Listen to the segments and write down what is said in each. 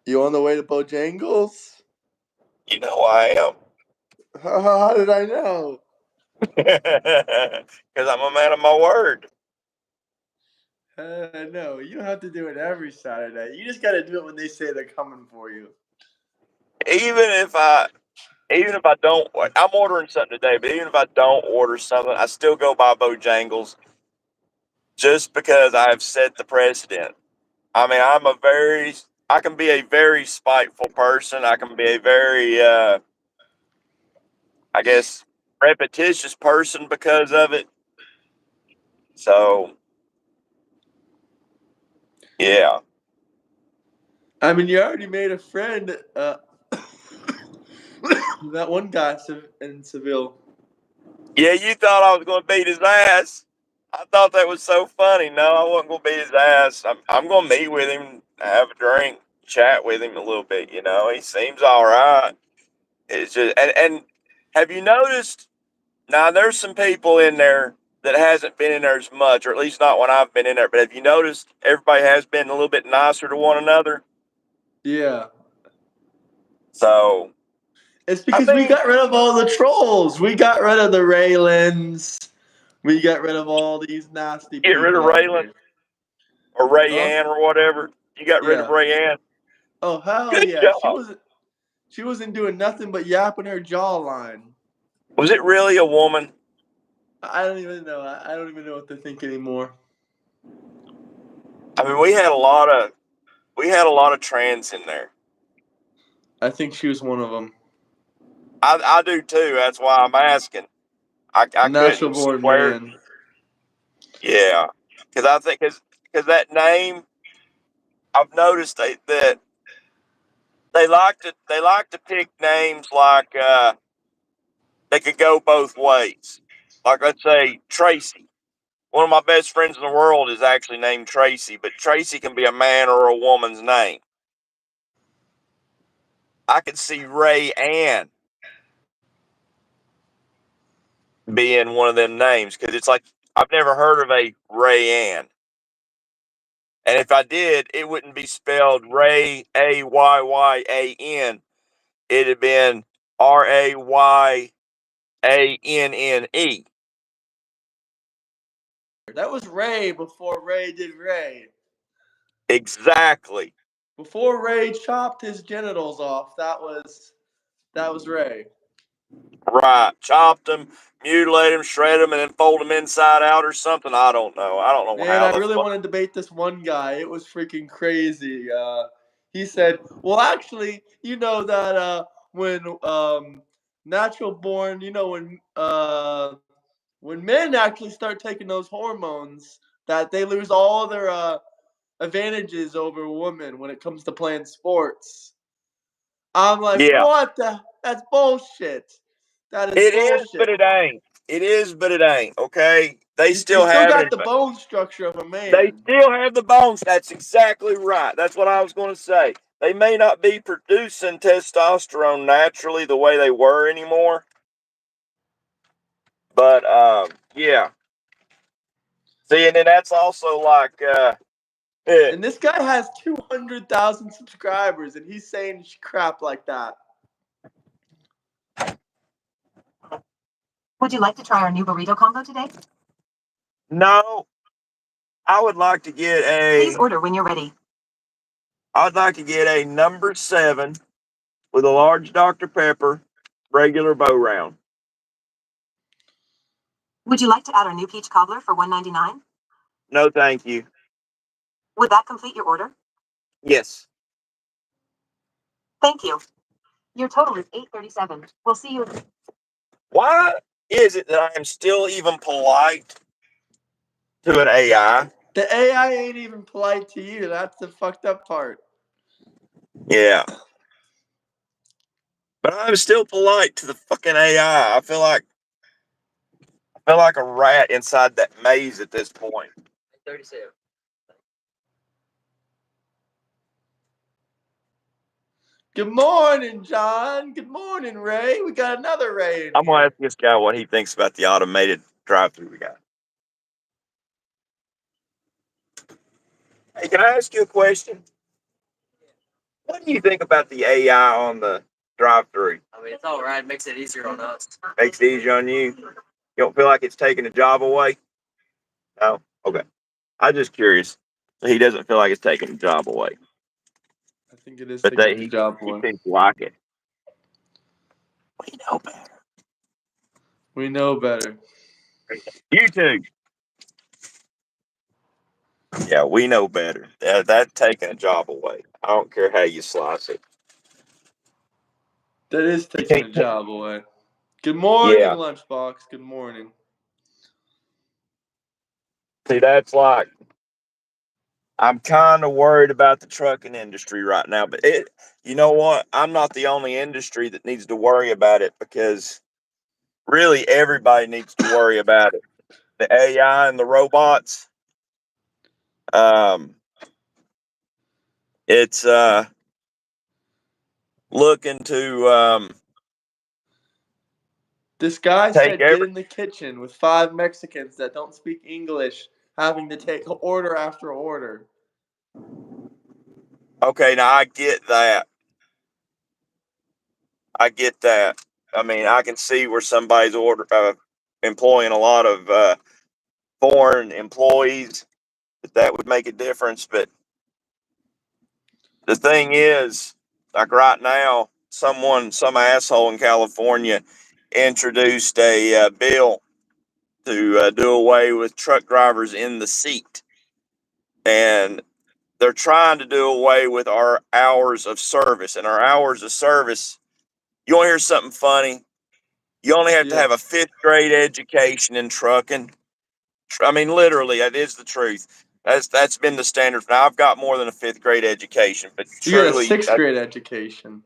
You on the way to Bojangles? You know I am. How did I know? Because I'm a man of my word. No, you don't have to do it every Saturday. You just got to do it when they say they're coming for you. Even if I even if I don't, I'm ordering something today, but even if I don't order something, I still go buy Bojangles just because I've set the precedent. I mean, I can be a very spiteful person. I can be a very, I guess, repetitious person because of it. So, yeah. I mean, you already made a friend. That one guy in Seville. Yeah, you thought I was going to beat his ass. I thought that was so funny. No, I wasn't going to beat his ass. I'm going to meet with him, have a drink, chat with him a little bit. He seems all right. It's just, and have you noticed? Now, there's some people in there that hasn't been in there as much, or at least not when I've been in there. But have you noticed everybody has been a little bit nicer to one another? Yeah. So, It's I because we mean, got rid of all the trolls. We got rid of the Raylands. We got rid of all these nasty get rid of people out Raylan here. or Huh? Rayanne or whatever. You got rid of Yeah. Rayanne. Oh hell Good yeah. She job. wasn't. She wasn't doing nothing but yapping her jawline. Was it really a woman? I don't even know. I don't even know what to think anymore. I mean, we had a lot of trans in there. I think she was one of them. I do too. That's why I'm asking. I A natural couldn't born swear. man. Yeah, because I think because that name, I've noticed that they like to pick names like they could go both ways. Like let's say Tracy. One of my best friends in the world is actually named Tracy, but Tracy can be a man or a woman's name. I could see Ray Ann being one of them names because it's like I've never heard of a Ray Ann. And if I did, it wouldn't be spelled Ray Ayyann. It'd have been Rayannne. That was Ray before Ray did Ray. Exactly. Before Ray chopped his genitals off, that was Ray. Right. Chopped them, mutilated them, shred them, and then fold them inside out or something. I don't know. I don't know Man, how I the really fuck. want to debate this one guy. It was freaking crazy. He said, "Well, actually, you know that when natural born, when men actually start taking those hormones, that they lose all their advantages over women when it comes to playing sports." I'm like, Yeah. what the? That's bullshit. That is It is, but bullshit. it ain't. It is, but it ain't. Okay. They You still still have got it. the bone structure of a They man. still have the bones. That's exactly right. That's what I was going to say. They may not be producing testosterone naturally the way they were anymore, but yeah. See, and then that's also like, eh, And this guy has 200,000 subscribers, and he's saying crap like that. Would you like to try our new burrito combo today? no, I would like to get Please a, order when you're ready. I'd like to get a number 7 with a large Dr. Pepper, regular bow round. Would you like to add our new peach cobbler for $1.99? No, thank you. Would that complete your order? Yes. Thank you. Your total is $8.37. We'll see you. Why is it that I am still even polite to an AI? The AI ain't even polite to you. That's the fucked up part. Yeah. But I'm still polite to the fucking AI. I feel like a rat inside that maze at this point. 37. Good morning, John. Good morning, Ray. We got another Ray in I'm gonna here. ask this guy what he thinks about the automated drive-through we got. Hey, can I ask you a question? What do you think about the AI on the drive-through? I mean, it's all right. It makes it easier on us. Makes it easier on you. You don't feel like it's taking a job away? No. Okay. I'm just curious. So he doesn't feel like it's taking a job away, I think it is but taking the job he away. seems to like it. We know better. We know better. YouTube. Yeah, we know better. That's taking a job away. I don't care how you slice it. That is You taking a can't. job away. Good morning, Yeah. Lunchbox. Good morning. See, that's like I'm kind of worried about the trucking industry right now, but you know what? I'm not the only industry that needs to worry about it because really everybody needs to worry about it. The AI and the robots. Um, it's looking to This guy take said get every. in the kitchen with 5 Mexicans that don't speak English, having to take order after order. Okay, now I get that. I get that. I mean, I can see where somebody's employing a lot of foreign employees. That would make a difference, but the thing is, like right now, some asshole in California introduced a bill to do away with truck drivers in the seat. And they're trying to do away with our hours of service. And our hours of service, you want to hear something funny? You only have to have a Yes. fifth grade education in trucking. I mean, literally, that is the truth. That's been the standard. Now, I've got more than a fifth grade education, but You get a truly, 6th grade education.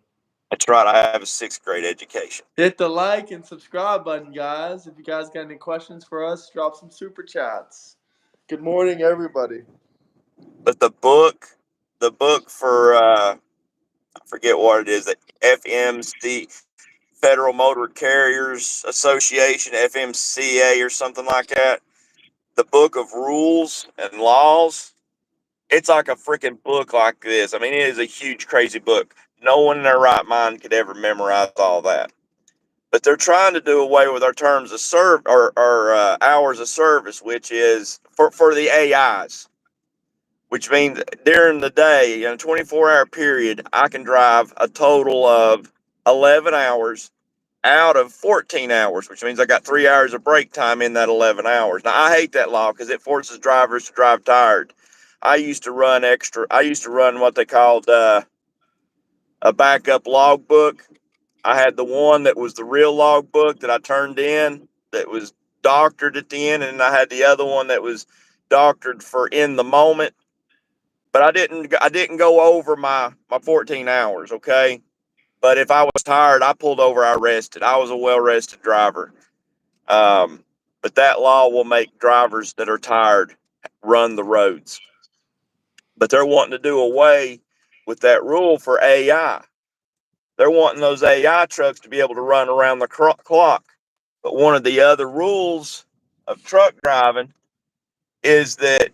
that's right. I have a sixth grade education. Hit the like and subscribe button, guys. If you guys got any questions for us, drop some super chats. Good morning, everybody. But the book for I forget what it is, the FMC, Federal Motor Carriers Association, FMCA or something like that. The book of rules and laws. It's like a freaking book like this. I mean, it is a huge, crazy book. No one in their right mind could ever memorize all that. But they're trying to do away with our terms of hours of service, which is for the AIs, which means during the day, in a 24-hour period, I can drive a total of 11 hours out of 14 hours, which means I got 3 hours of break time in that 11 hours. Now, I hate that law because it forces drivers to drive tired. I used to run what they called a backup logbook. I had the one that was the real logbook that I turned in that was doctored at the end, and I had the other one that was doctored for in the moment. But I didn't go over my 14 hours, okay? But if I was tired, I pulled over, I rested. I was a well rested driver. Um, but that law will make drivers that are tired run the roads. But they're wanting to do away with that rule for AI. They're wanting those AI trucks to be able to run around the clock. But one of the other rules of truck driving is that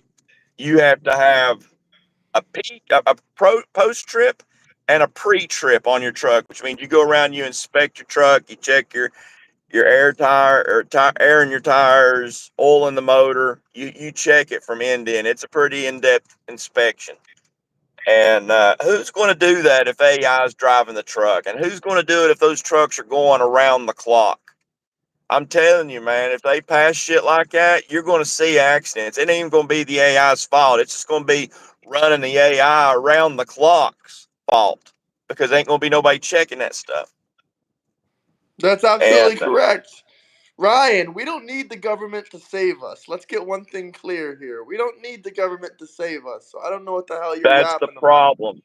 you have to have a post trip and a pre trip on your truck, which means you go around, you inspect your truck, you check your air in your tires, oil in the motor. You check it from end to end. It's a pretty in depth inspection. And who's going to do that if AI is driving the truck? And who's going to do it if those trucks are going around the clock? I'm telling you, man, if they pass shit like that, you're going to see accidents. It ain't even going to be the AI's fault. It's just going to be running the AI around the clock's fault because ain't going to be nobody checking that stuff. That's And absolutely correct. Ryan, we don't need the government to save us. Let's get one thing clear here. We don't need the government to save us. So I don't know what the hell you're that's the yapping about. problem.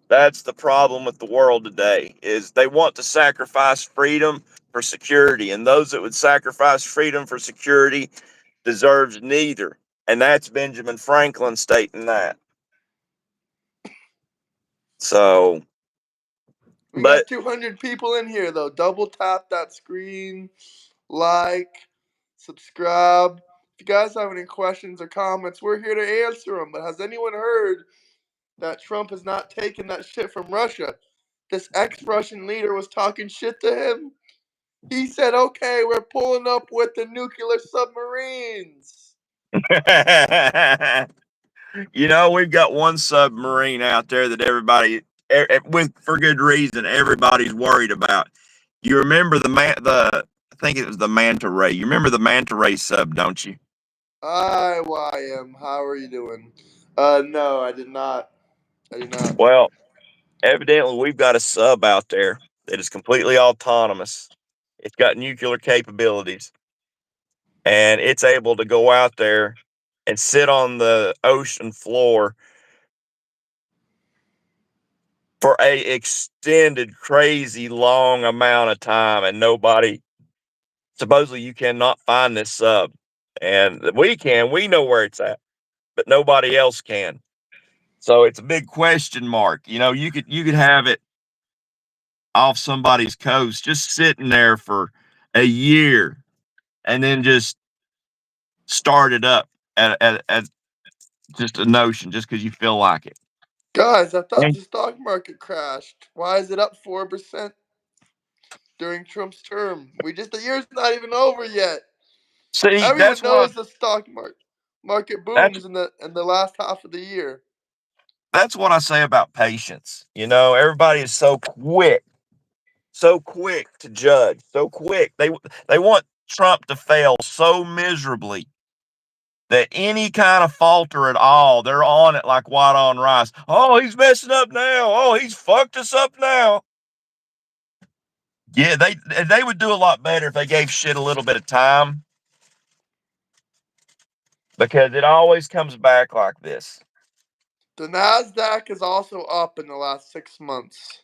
That's the problem with the world today is they want to sacrifice freedom for security, and those that would sacrifice freedom for security deserves neither. And that's Benjamin Franklin stating that. So, We but got 200 people in here, though. Double tap that screen, like, subscribe. If you guys have any questions or comments, we're here to answer them. But has anyone heard that Trump has not taken that shit from Russia. This ex-Russian leader was talking shit to him. He said, okay, we're pulling up with the nuclear submarines. You know, we've got one submarine out there that everybody, with for good reason, everybody's worried about. You remember I think it was the manta ray. You remember the manta ray sub, don't you? Hi, YM. How are you doing? No, I did not. I did not. Well, evidently, we've got a sub out there that is completely autonomous. It's got nuclear capabilities, and it's able to go out there and sit on the ocean floor for a extended, crazy long amount of time, and nobody. Supposedly, you cannot find this sub, and we can. We know where it's at, but nobody else can. So it's a big question mark. You know, you could have it off somebody's coast, just sitting there for a year, and then just start it up at just a notion, just because you feel like it. Guys, I thought And the stock market crashed. Why is it up 4% during Trump's term? The year's not even over yet. see, Everyone knows the stock market that's booms in the last half of the year. that's what I say about patience. You know, everybody is so quick to judge, so quick. They want Trump to fail so miserably that any kind of falter at all, they're on it like white on rice. Oh, he's messing up now. Oh, he's fucked us up now. Yeah, they would do a lot better if they gave shit a little bit of time, because it always comes back like this. The NASDAQ is also up in the last 6 months.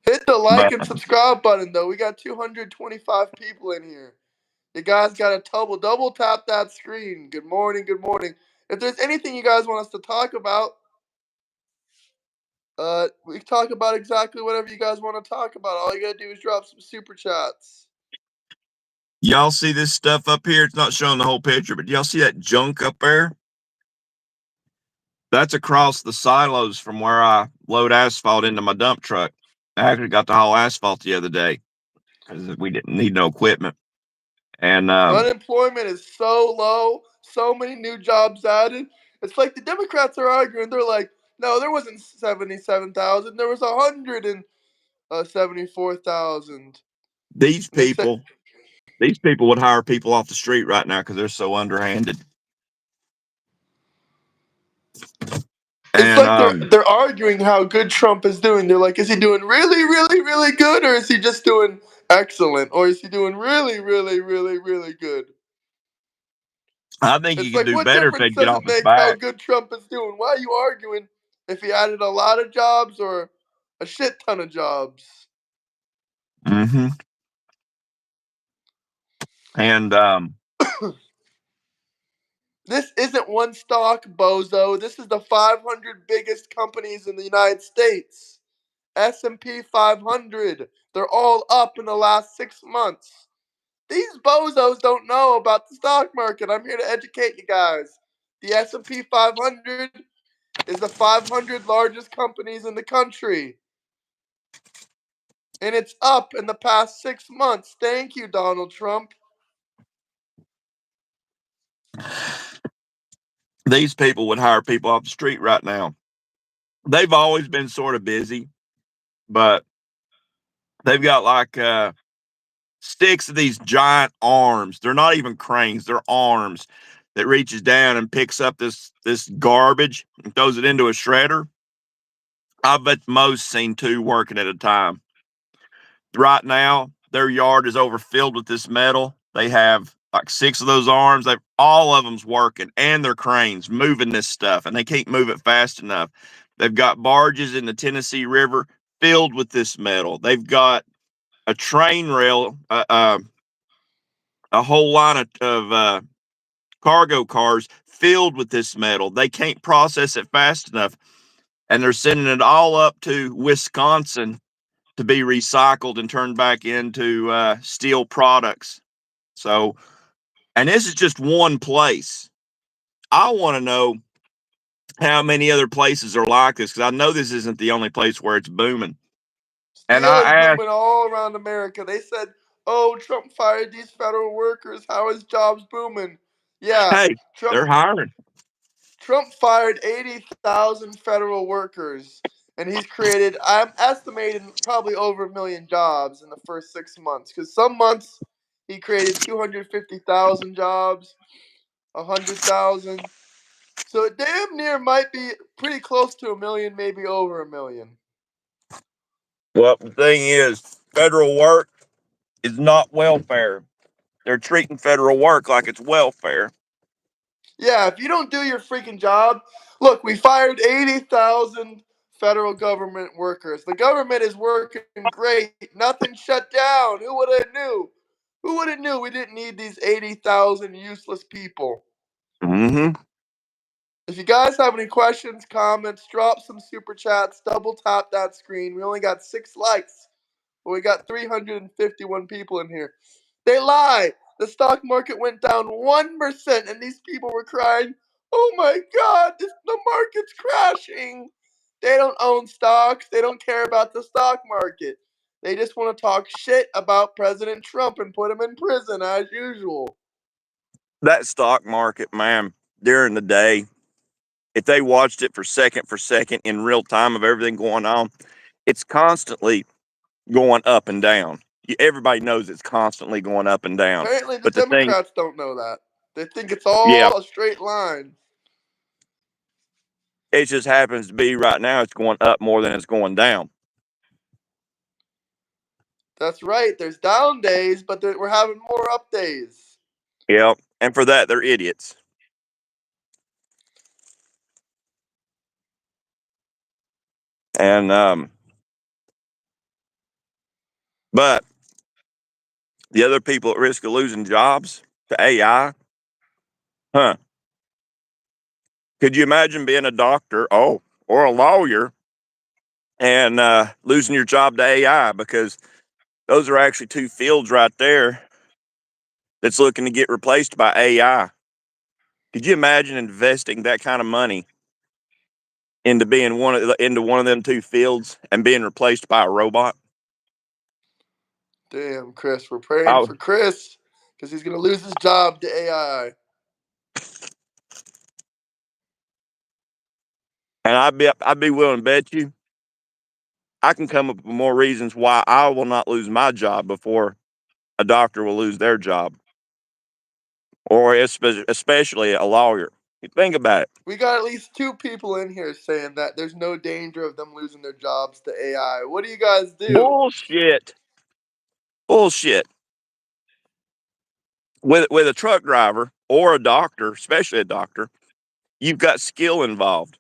Hit the like But and subscribe button, though. We got 225 people in here. You guys got to double tap that screen. Good morning, good morning. If there's anything you guys want us to talk about, we can talk about exactly whatever you guys want to talk about. All you got to do is drop some super chats. y'all see this stuff up here? It's not showing the whole picture, but y'all see that junk up there? That's across the silos from where I load asphalt into my dump truck. I actually got to haul asphalt the other day because we didn't need no equipment. And Unemployment is so low, so many new jobs added. It's like the Democrats are arguing. They're like, no, there wasn't 77,000. There was 174,000. these And they said people, these people would hire people off the street right now because they're so underhanded. it's And like they're arguing how good Trump is doing. They're like, is he doing really, really, really good, or is he just doing excellent, or is he doing really, really, really, really good? I think he It's could like, do what better if difference they'd get does off it his make how back. good Trump is doing? Why are you arguing if he added a lot of jobs or a shit ton of jobs? Mm-hmm. And This isn't one stock, bozo. This is the 500 biggest companies in the United States. S&P 500. They're all up in the last 6 months. These bozos don't know about the stock market. I'm here to educate you guys. The S&P 500 is the 500 largest companies in the country. And it's up in the past 6 months. Thank you, Donald Trump. these people would hire people off the street right now. They've always been sort of busy, but they've got like 6 of these giant arms. They're not even cranes; they're arms that reaches down and picks up this garbage and throws it into a shredder. I bet most seen 2 working at a time. Right now, their yard is overfilled with this metal. They have like 6 of those arms. They all of them's working, and their cranes moving this stuff, and they can't move it fast enough. They've got barges in the Tennessee River filled with this metal. They've got a train rail, a whole line of cargo cars filled with this metal. They can't process it fast enough, and they're sending it all up to Wisconsin to be recycled and turned back into steel products. So And this is just one place. I want to know how many other places are like this because I know this isn't the only place where it's booming. And Steel I is asked, booming all around America. They said, "Oh, Trump fired these federal workers. How is jobs booming?" Yeah, hey, Trump they're hiring. Trump fired 80,000 federal workers, and he's created, I'm estimating, probably over 1 million jobs in the first 6 months. Because some months he created 250,000 jobs, 100,000. So it damn near might be pretty close to 1 million, maybe over 1 million. Well, the thing is, federal work is not welfare. They're treating federal work like it's welfare. Yeah, if you don't do your freaking job, look, we fired 80,000 federal government workers. The government is working great. Nothing shut down. Who would have knew? Who would have knew we didn't need these 80,000 useless people? Mm-hmm. If you guys have any questions, comments, drop some super chats, double tap that screen. We only got 6 likes, but we got 351 people in here. They lie. The stock market went down 1%, and these people were crying, "Oh my God, the market's crashing." They don't own stocks. They don't care about the stock market. They just want to talk shit about President Trump and put him in prison as usual. That stock market, man, during the day, if they watched it for second in real time of everything going on, it's constantly going up and down. Everybody knows it's constantly going up and down. Apparently, the But the thing, Democrats don't know that. They think it's yeah, all a straight line. it just happens to be right now it's going up more than it's going down. That's right. There's down days, but we're having more up days. Yeah. And for that, they're idiots. And, but the other people at risk of losing jobs to AI, huh? Could you imagine being a doctor, or a lawyer, and losing your job to AI? Because those are actually two fields right there that's looking to get replaced by AI. Could you imagine investing that kind of money into being into one of them two fields and being replaced by a robot? Damn, Chris, we're praying I, for Chris because he's gonna lose his job to AI. and I'd be willing to bet you I can come up with more reasons why I will not lose my job before a doctor will lose their job, or especially a lawyer. You think about it. We got at least 2 people in here saying that there's no danger of them losing their jobs to AI. What do you guys do? Bullshit. Bullshit. With a truck driver or a doctor, especially a doctor, you've got skill involved.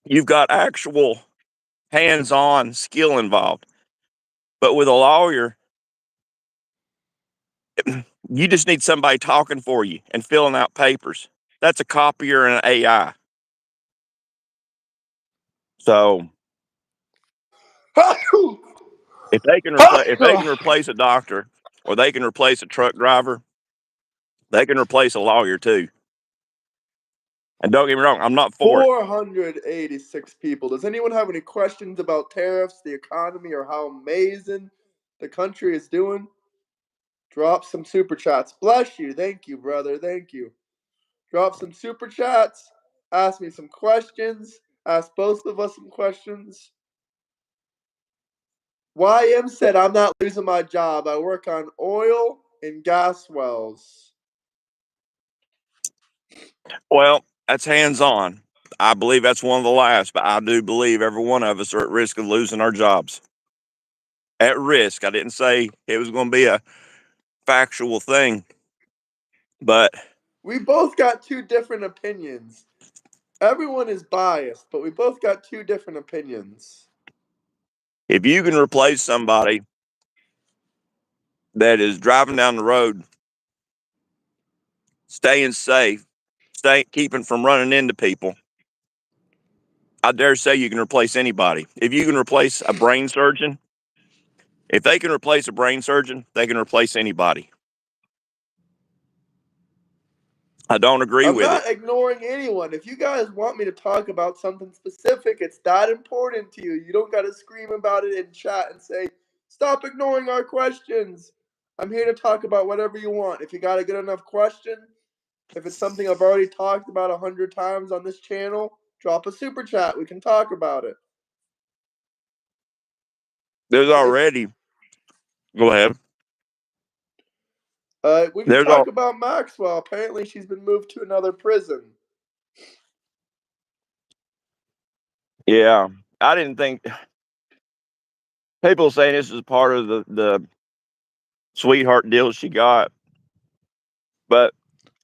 You've got actual hands-on skill involved. But with a lawyer, you just need somebody talking for you and filling out papers. That's a copier and an AI. So if they can replace a doctor or they can replace a truck driver, they can replace a lawyer too. And don't get me wrong, I'm not for it. 486 people. Does anyone have any questions about tariffs, the economy, or how amazing the country is doing? Drop some super chats. Bless you. Thank you, brother. Thank you. Drop some super chats. Ask me some questions. Ask both of us some questions. YM said, "I'm not losing my job. I work on oil and gas wells." Well, that's hands-on. I believe that's one of the last, but I do believe every one of us are at risk of losing our jobs. At risk. I didn't say it was going to be a factual thing, but We both got two different opinions. Everyone is biased, but we both got two different opinions. if you can replace somebody that is driving down the road, staying safe, keeping from running into people, I dare say you can replace anybody. If you can replace a brain surgeon, if they can replace a brain surgeon, they can replace anybody. I don't agree I'm with it. not ignoring anyone. If you guys want me to talk about something specific, it's that important to you. You don't got to scream about it in chat and say, stop ignoring our questions. I'm here to talk about whatever you want. If you got a good enough question, if it's something I've already talked about 100 times on this channel, drop a super chat. We can talk about it. There's If already. Go ahead. we can There's talk all. about Maxwell. Apparently, she's been moved to another prison. Yeah, I didn't think people saying this is part of the sweetheart deal she got, but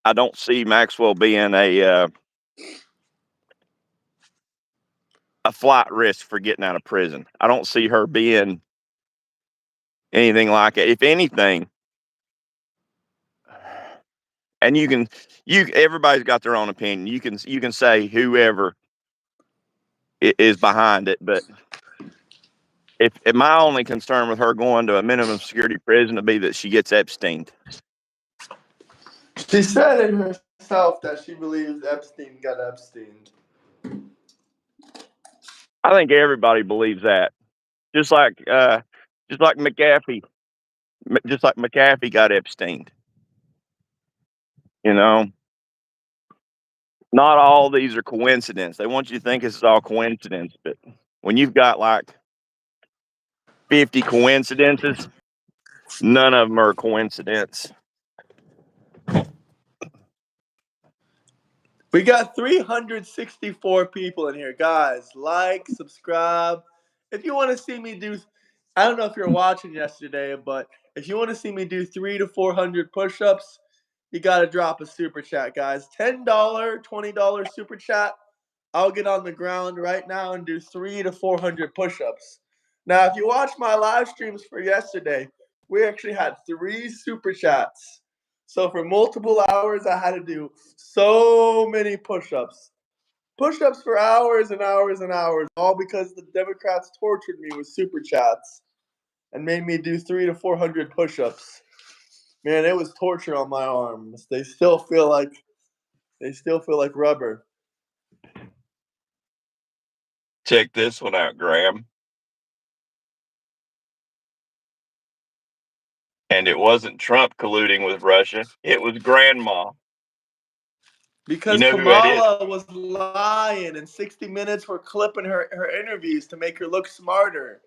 I don't see Maxwell being a flight risk for getting out of prison. I don't see her being anything like it. If anything, and everybody's got their own opinion. You can say whoever is behind it, but if my only concern with her going to a minimum security prison would be that she gets Epsteined. She said in herself that she believes Epstein got Epsteined. I think everybody believes that. Just like McAfee, just like McAfee got Epsteined. You know, not all these are coincidence. They want you to think this is all coincidence, but when you've got like 50 coincidences, none of them are a coincidence. We got 364 people in here. Guys, like, subscribe. If you want to see me do, I don't know if you're watching yesterday, but if you want to see me do 300 to 400 push ups, you got to drop a super chat, guys. $10, $20 super chat. I'll get on the ground right now and do 300 to 400 push ups. Now, if you watch my live streams for yesterday, we actually had 3 super chats. So for multiple hours, I had to do so many push-ups. Push-ups for hours and hours and hours, all because the Democrats tortured me with super chats and made me do 300 to 400 push-ups. Man, it was torture on my arms. They still feel like rubber. Check this one out, Graham. And it wasn't Trump colluding with Russia. It was Grandma. You Because know who that is? Kamala was lying, and 60 Minutes were clipping her interviews to make her look smarter.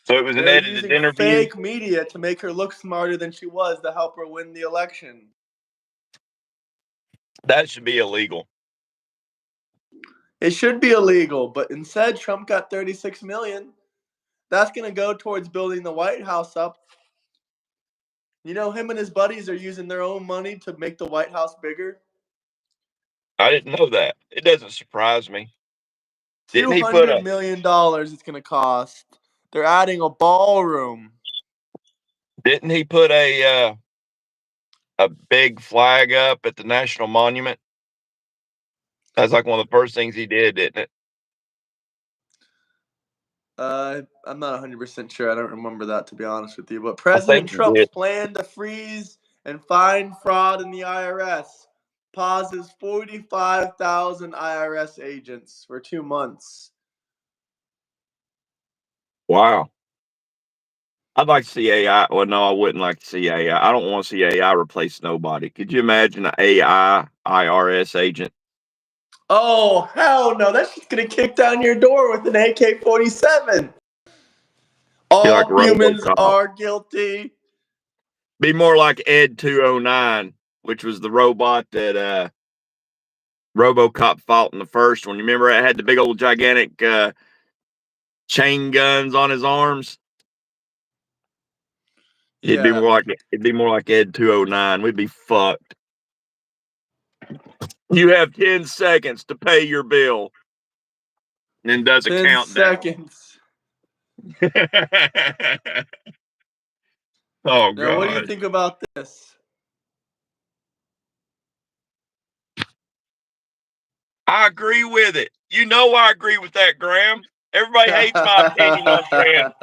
So it was an They're edited using interview. fake media to make her look smarter than she was to help her win the election. That should be illegal. It should be illegal, but instead Trump got 36 million. That's going to go towards building the White House up. You know, him and his buddies are using their own money to make the White House bigger. I didn't know that. It doesn't surprise me. Didn't he put $200 a million it's going to cost. They're adding a ballroom. didn't he put a big flag up at the National Monument? That's like one of the first things he did, didn't it? I'm not 100% sure. I don't remember that, to be honest with you. But I President think he Trump's did. plan to freeze and fine fraud in the IRS pauses 45,000 IRS agents for 2 months. Wow. I'd like to see AI. Well, no, I wouldn't like to see AI. I don't want to see AI replace nobody. Could you imagine an AI IRS agent? Oh, hell no. That's just going to kick down your door with an AK-47. Be like All humans RoboCop. are guilty. Be more like Ed 209, which was the robot that RoboCop fought in the first one. You remember it had the big old gigantic chain guns on his arms? Yeah. It'd be more like Ed 209. We'd be fucked. You have 10 seconds to pay your bill. And then does a 10 countdown. seconds. Oh Now, what do you God. think about this? I agree with it. You know I agree with that, Graham. Everybody hates my opinion on trans.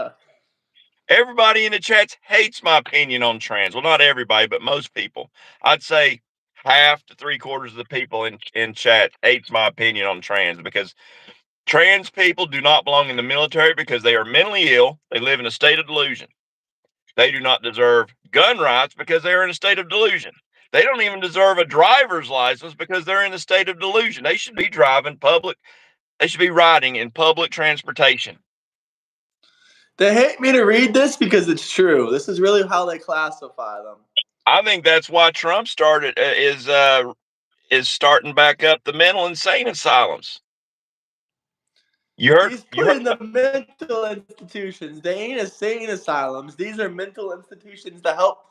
Everybody in the chats hates my opinion on trans. Well, not everybody, but most people. I'd say half to 3/4 of the people in chat hates my opinion on trans, because trans people do not belong in the military because they are mentally ill. They live in a state of delusion. They do not deserve gun rights because they are in a state of delusion. They don't even deserve a driver's license because they're in a state of delusion. They should be driving public. They should be riding in public transportation. They hate me to read this because it's true. This is really how they classify them. I think that's why Trump is starting back up the mental insane asylums. He's You heard putting the mental institutions. They ain't insane asylums. These are mental institutions to help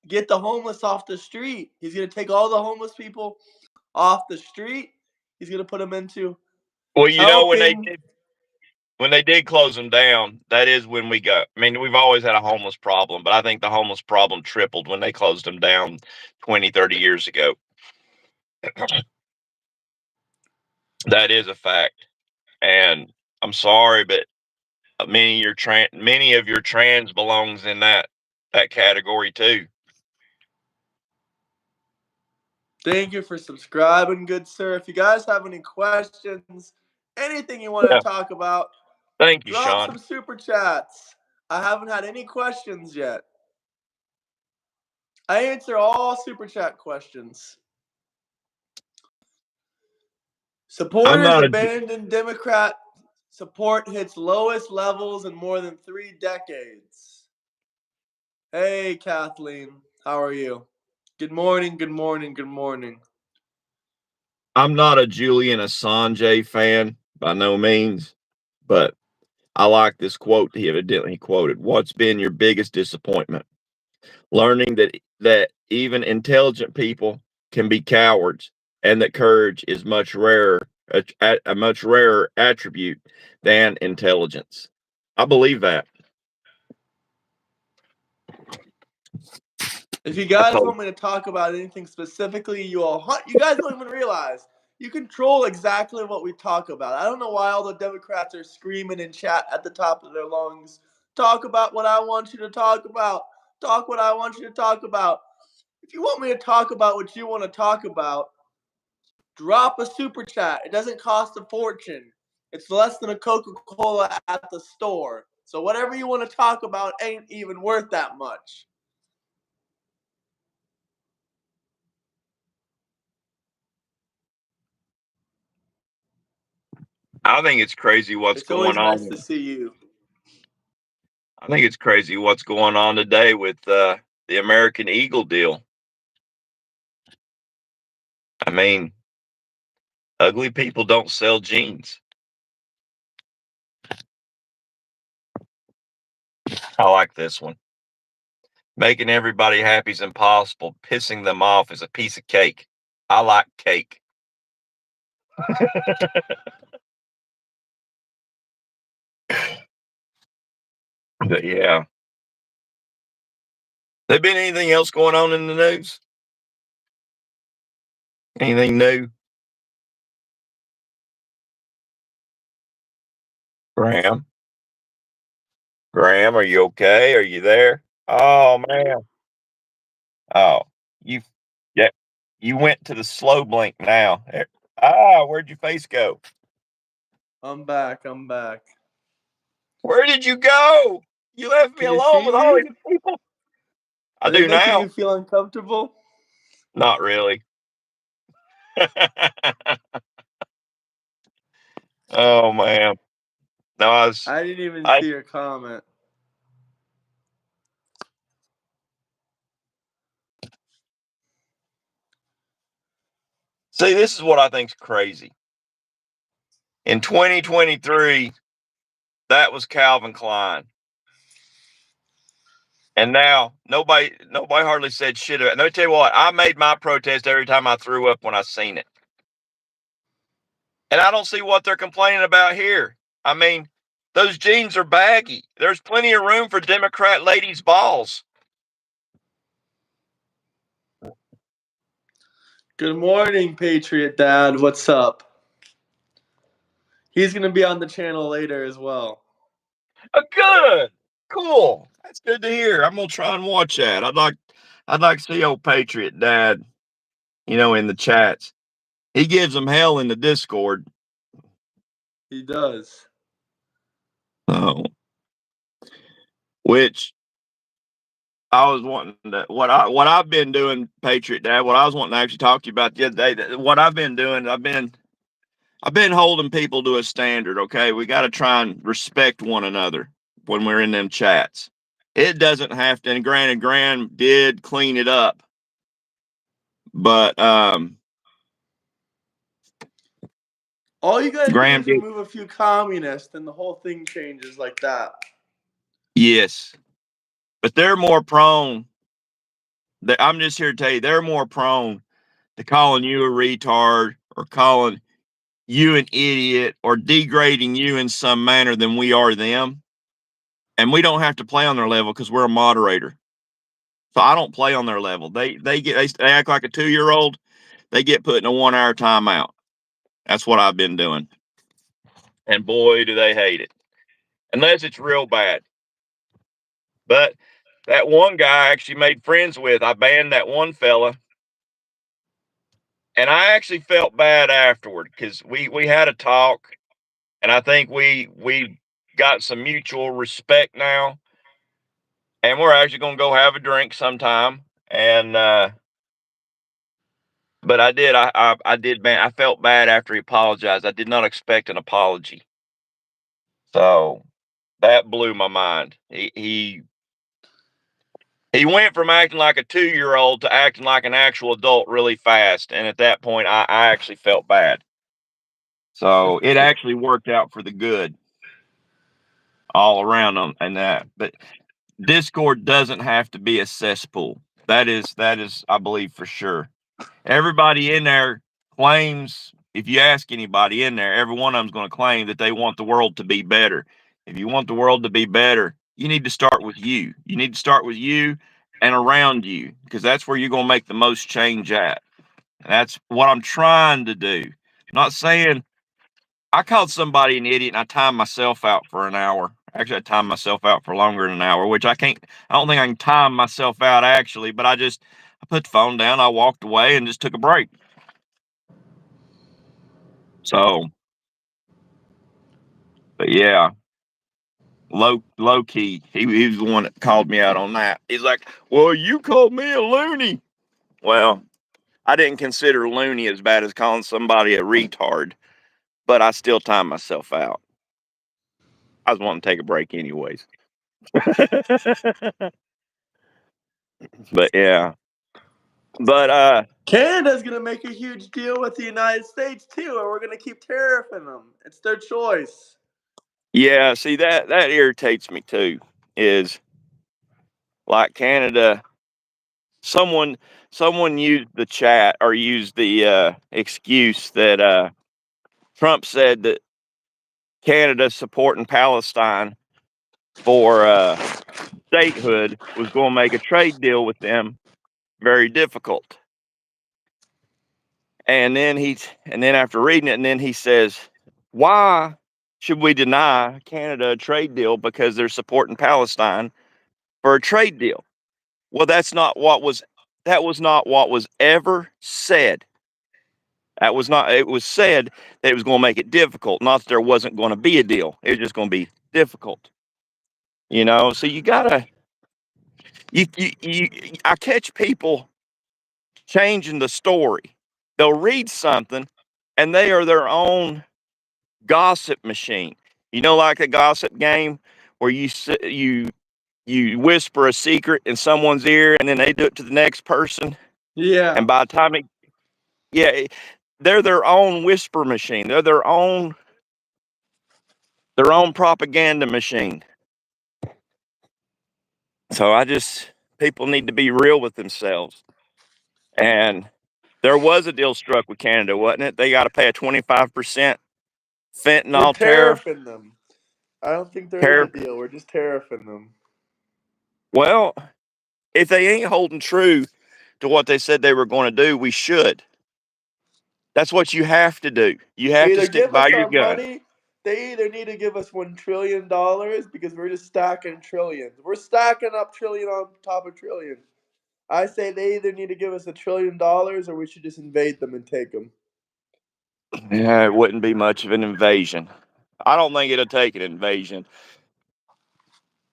get the homeless off the street. He's going to take all the homeless people off the street. He's going to put them into Well, helping. when they did close them down, that is when we got. I mean, we've always had a homeless problem, but I think the homeless problem tripled when they closed them down 20, 30 years ago. That is a fact. And I'm sorry, but many of your trans belongs in that category too. Thank you for subscribing, good sir. If you guys have any questions, anything you want to Yeah. talk about, Thank you, drop Sean. some super chats. I haven't had any questions yet. I answer all super chat questions. Supporters abandon Democrat support hits lowest levels in more than 3 decades. Hey, Kathleen. How are you? Good morning, good morning, good morning. I'm not a Julian Assange fan by no means, but I like this quote he evidently quoted. What's been your biggest disappointment? Learning that even intelligent people can be cowards, and that courage is a much rarer attribute than intelligence. I believe that. If you guys want me to talk about anything specifically, you guys don't even realize you control exactly what we talk about. I don't know why all the Democrats are screaming in chat at the top of their lungs. Talk about what I want you to talk about. Talk what I want you to talk about. If you want me to talk about what you want to talk about, drop a super chat. It doesn't cost a fortune. It's less than a Coca-Cola at the store. So whatever you want to talk about ain't even worth that much. I think it's crazy what's It's always going on. nice to see you. I think it's crazy what's going on today with the American Eagle deal. I mean, ugly people don't sell jeans. I like this one. Making everybody happy is impossible. Pissing them off is a piece of cake. I like cake. But yeah. There been anything else going on in the news? Anything new? Graham? Graham, are you okay? Are you there? Oh man. Oh, you yeah. You went to the slow blink now. Where'd your face go? I'm back. I'm back. Where did you go? You left me Can you alone see with all me? these people. I Are they do making now. you feel uncomfortable? Not really. Oh man. No, I didn't even I see your comment. see, this is what I think's crazy. In 2023, that was Calvin Klein. And now nobody hardly said shit about it. Let me tell you what, I made my protest every time I threw up when I seen it. And I don't see what they're complaining about here. I mean, those jeans are baggy. There's plenty of room for Democrat ladies' balls. Good morning, Patriot Dad. What's up? He's going to be on the channel later as well. Good. Cool. That's good to hear. I'm gonna try and watch that. I'd like to see old Patriot Dad in the chats. He gives them hell in the Discord. He does. So, which I was wanting to, what I've been doing, Patriot Dad. What I was wanting to actually talk to you about the other day. What I've been doing, I've been holding people to a standard. Okay, we got to try and respect one another when we're in them chats. It doesn't have to. And granted, Graham did clean it up, but All you gotta do Graham is did. remove a few communists, and the whole thing changes like that. Yes, but they're more prone. I'm just here to tell you, they're more prone to calling you a retard or calling you an idiot or degrading you in some manner than we are them. And we don't have to play on their level because we're a moderator. So I don't play on their level. They act like a 2-year-old. They get put in a 1-hour timeout. That's what I've been doing. And boy, do they hate it. Unless it's real bad. But that one guy I actually made friends with, I banned that one fella. And I actually felt bad afterward because we had a talk, and I think we got some mutual respect now, and we're actually gonna go have a drink sometime. And but I felt bad after he apologized. I did not expect an apology, so that blew my mind. He went from acting like a 2-year-old to acting like an actual adult really fast, and at that point, I actually felt bad. So it actually worked out for the good all around them and that. But Discord doesn't have to be a cesspool. That is, I believe for sure. Everybody in there claims, if you ask anybody in there, every one of them's going to claim that they want the world to be better. If you want the world to be better, you need to start with you. You need to start with you and around you, because that's where you're going to make the most change at. And that's what I'm trying to do. I'm not saying I called somebody an idiot and I timed myself out for an hour. Actually, I timed myself out for longer than an hour, which I can't, I don't think I can time myself out actually, but I put the phone down, I walked away and just took a break. So, but yeah, low key, he was the one that called me out on that. He's like, well, you called me a loony. Well, I didn't consider loony as bad as calling somebody a retard, but I still timed myself out. I was wanting to take a break anyways. But yeah. But Canada's gonna make a huge deal with the United States too, and we're gonna keep tariffing them. It's their choice. yeah, see that irritates me too. Is like Canada, someone someone used the chat or used the excuse that Trump said that Canada supporting Palestine for statehood was going to make a trade deal with them very difficult. And then after reading it, and then he says, why should we deny Canada a trade deal because they're supporting Palestine for a trade deal? Well, that was not what was ever said. That was not it was said that it was going to make it difficult, not that there wasn't going to be a deal. It was just going to be difficult. So you gotta you I catch people changing the story. They'll read something and they are their own gossip machine. Like a gossip game where you whisper a secret in someone's ear and then they do it to the next person. Yeah. And by the time yeah, they're their own whisper machine. They're their own propaganda machine. So people need to be real with themselves. And there was a deal struck with Canada, wasn't it? They got to pay a 25% We're fentanyl tariff. tariffing them. I don't think there is a Tariff. deal. We're just tariffing them. Well, if they ain't holding true to what they said they were going to do, we should. That's what you have to do. You have to Either stick give by us your our gun. money. They either need to give us $1 trillion because we're just stacking trillions. We're stacking up trillion on top of trillion. I say they either need to give us $1 trillion or we should just invade them and take them. Yeah, it wouldn't be much of an invasion. I don't think it'll take an invasion,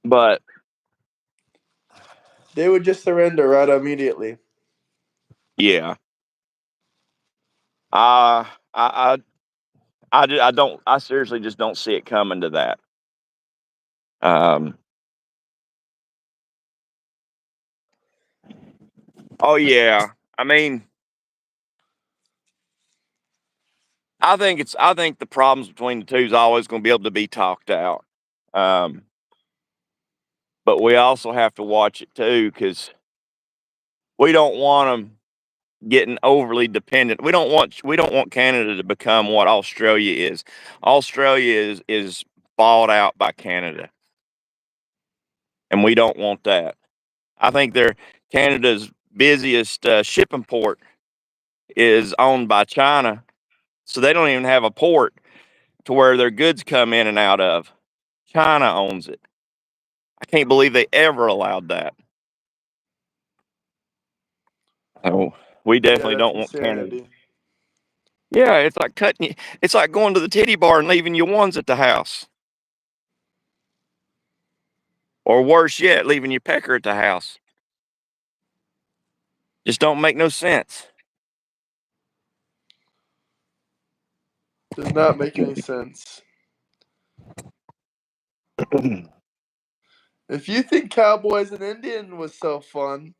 but They would just surrender right immediately. yeah, I, I, I don't. I seriously just don't see it coming to that. Um. Oh yeah. I mean, I think the problems between the two is always going to be able to be talked out. Um. But we also have to watch it too because we don't want them getting overly dependent. We don't want Canada to become what Australia is. Australia is bought out by Canada, and we don't want that. I think they're Canada's busiest shipping port is owned by China, so they don't even have a port to where their goods come in and out of. China owns it. I can't believe they ever allowed that. So we Yeah, definitely that's don't want Canada. insanity. Yeah, it's like cutting you. It's like going to the titty bar and leaving your ones at the house, or worse yet, leaving your pecker at the house. Just don't make no sense. Does not make any sense. If you think Cowboys and Indian was so fun,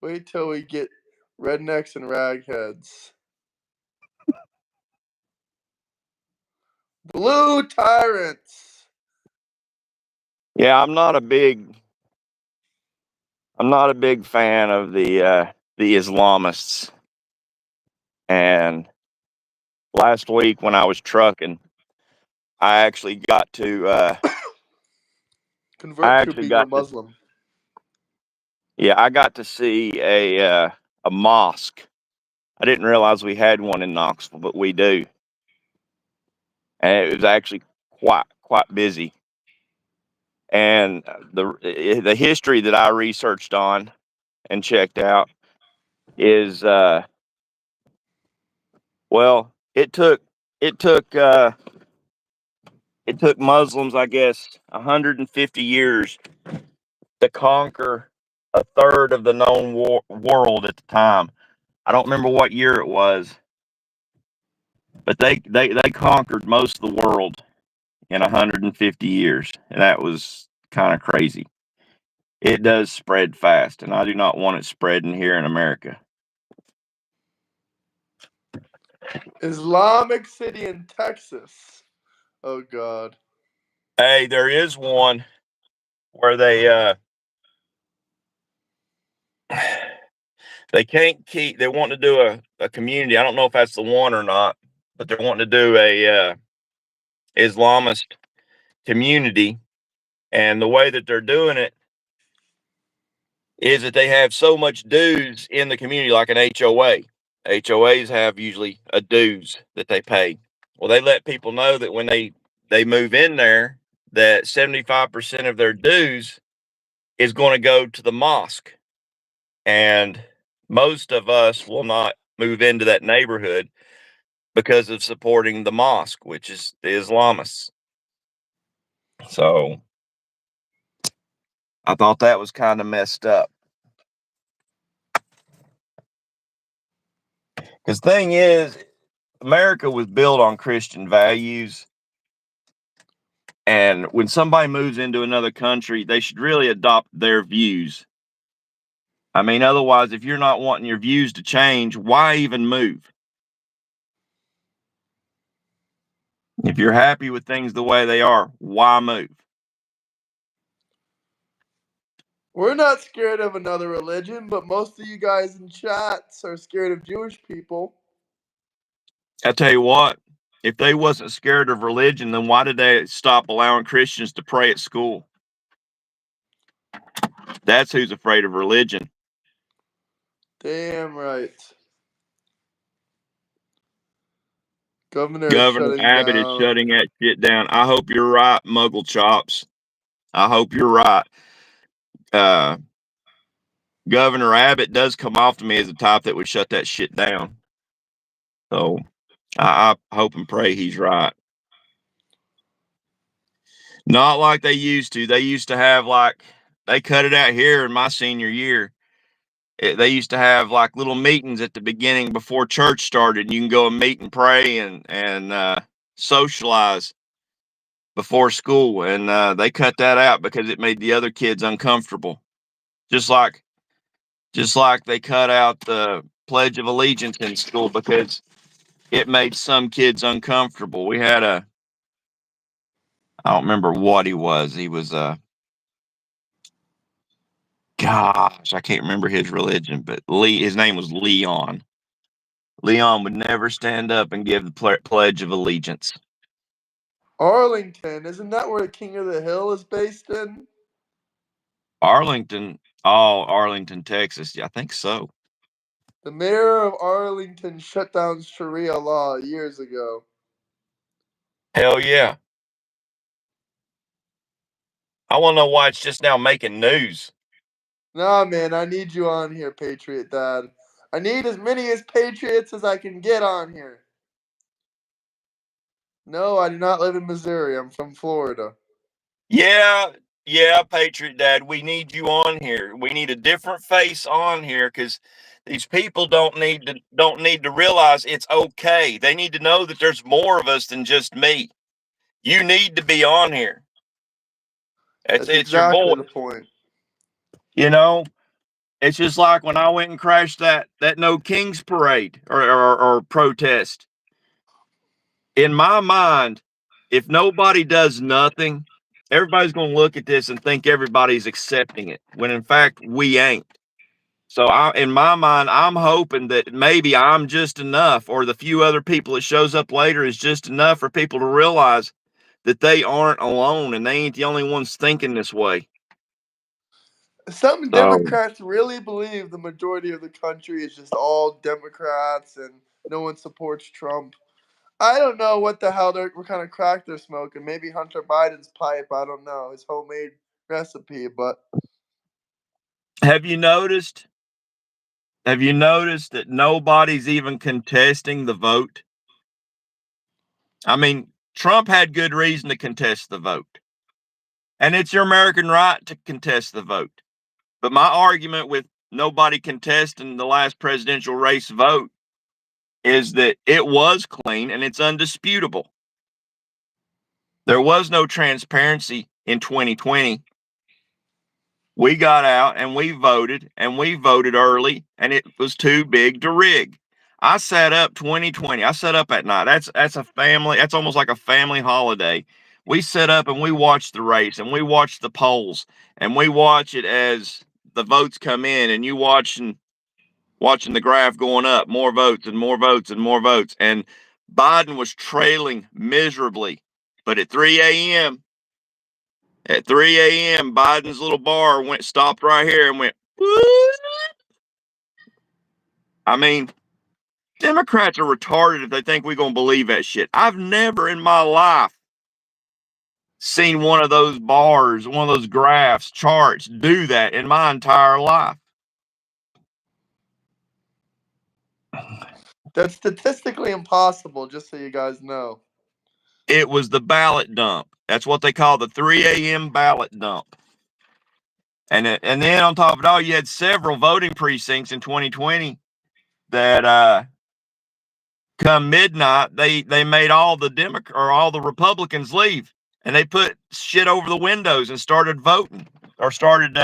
wait till we get rednecks and ragheads. Blue tyrants. Yeah, I'm not a big fan of the Islamists. And last week when I was trucking, I actually got to I Convert to actually being a got to Muslim. yeah, I got to see a mosque. I didn't realize we had one in Knoxville, but we do. And it was actually quite busy. And the history that I researched on and checked out is well, it took it took Muslims, I guess, 150 years to conquer a third of the known world at the time. I don't remember what year it was, but they conquered most of the world in 150 years, and that was kind of crazy. It does spread fast, and I do not want it spreading here in America. Islamic city in Texas. Oh God. Hey, there is one where they can't keep. They want to do a community. I don't know if that's the one or not, but they're wanting to do a Islamist community, and the way that they're doing it is that they have so much dues in the community, like an HOA. HOAs have usually a dues that they pay. Well, they let people know that when they move in there, that 75% of their dues is going to go to the mosque, and most of us will not move into that neighborhood because of supporting the mosque, which is the Islamists. So I thought that was kind of messed up. Because thing is, America was built on Christian values, and when somebody moves into another country, they should really adopt their views. I mean, otherwise, if you're not wanting your views to change, why even move? If you're happy with things the way they are, why move? We're not scared of another religion, but most of you guys in chats are scared of Jewish people. I tell you what, if they wasn't scared of religion, then why did they stop allowing Christians to pray at school? That's who's afraid of religion. Damn right. Governor is Governor shutting Abbott is down. shutting that shit down. I hope you're right, Muggle Chops. I hope you're right. Uh, Governor Abbott does come off to me as the type that would shut that shit down. So I hope and pray he's right. Not like they used to. They used to have like they cut it out here in my senior year. They used to have like little meetings at the beginning before church started. And you can go and meet and pray and socialize before school, and they cut that out because it made the other kids uncomfortable. Just like they cut out the Pledge of Allegiance in school because it made some kids uncomfortable. We had I don't remember what he was. He was gosh, I can't remember his religion, but his name was Leon. Leon would never stand up and give the Pledge of Allegiance. Arlington, isn't that where the King of the Hill is based in? Arlington, Arlington, Texas. Yeah, I think so. The mayor of Arlington shut down Sharia law years ago. Hell yeah. I want to know why it's just now making news. Nah, man, I need you on here, Patriot Dad. I need as many as Patriots as I can get on here. No, I do not live in Missouri. I'm from Florida. Yeah, Patriot Dad, we need you on here. We need a different face on here because these people don't need to realize it's okay. They need to know that there's more of us than just me. You need to be on here. That's It's your exactly voice. the point. You know, it's just like when I went and crashed that No Kings parade or protest. In my mind, if nobody does nothing, everybody's going to look at this and think everybody's accepting it, when in fact we ain't. So in my mind, I'm hoping that maybe I'm just enough, or the few other people that shows up later is just enough for people to realize that they aren't alone and they ain't the only ones thinking this way. Some So Democrats really believe the majority of the country is just all Democrats and no one supports Trump. I don't know what the hell what kind of crack they're smoking. Maybe Hunter Biden's pipe. I don't know. His homemade recipe. But have you noticed? Have you noticed that nobody's even contesting the vote? I mean, Trump had good reason to contest the vote. And it's your American right to contest the vote. But my argument with nobody contesting the last presidential race vote is that it was clean and it's undisputable. There was no transparency in 2020. We got out and we voted early, and it was too big to rig. I sat up 2020. I sat up at night. That's a family. That's almost like a family holiday. We sat up and we watched the race and we watched the polls and we watch it as the votes come in, and you watching the graph going up, more votes and more votes and more votes. And Biden was trailing miserably. But at 3 a.m., Biden's little bar stopped right here and went, "What?" I mean, Democrats are retarded if they think we're going to believe that shit. I've never in my life seen one of those bars, one of those graphs, charts do that in my entire life. that's statistically impossible, just so you guys know. It was the ballot dump. That's what they call the 3 a.m. ballot dump. And then on top of it all, you had several voting precincts in 2020 that come midnight, they made all the Republicans leave, and they put shit over the windows and started voting, or started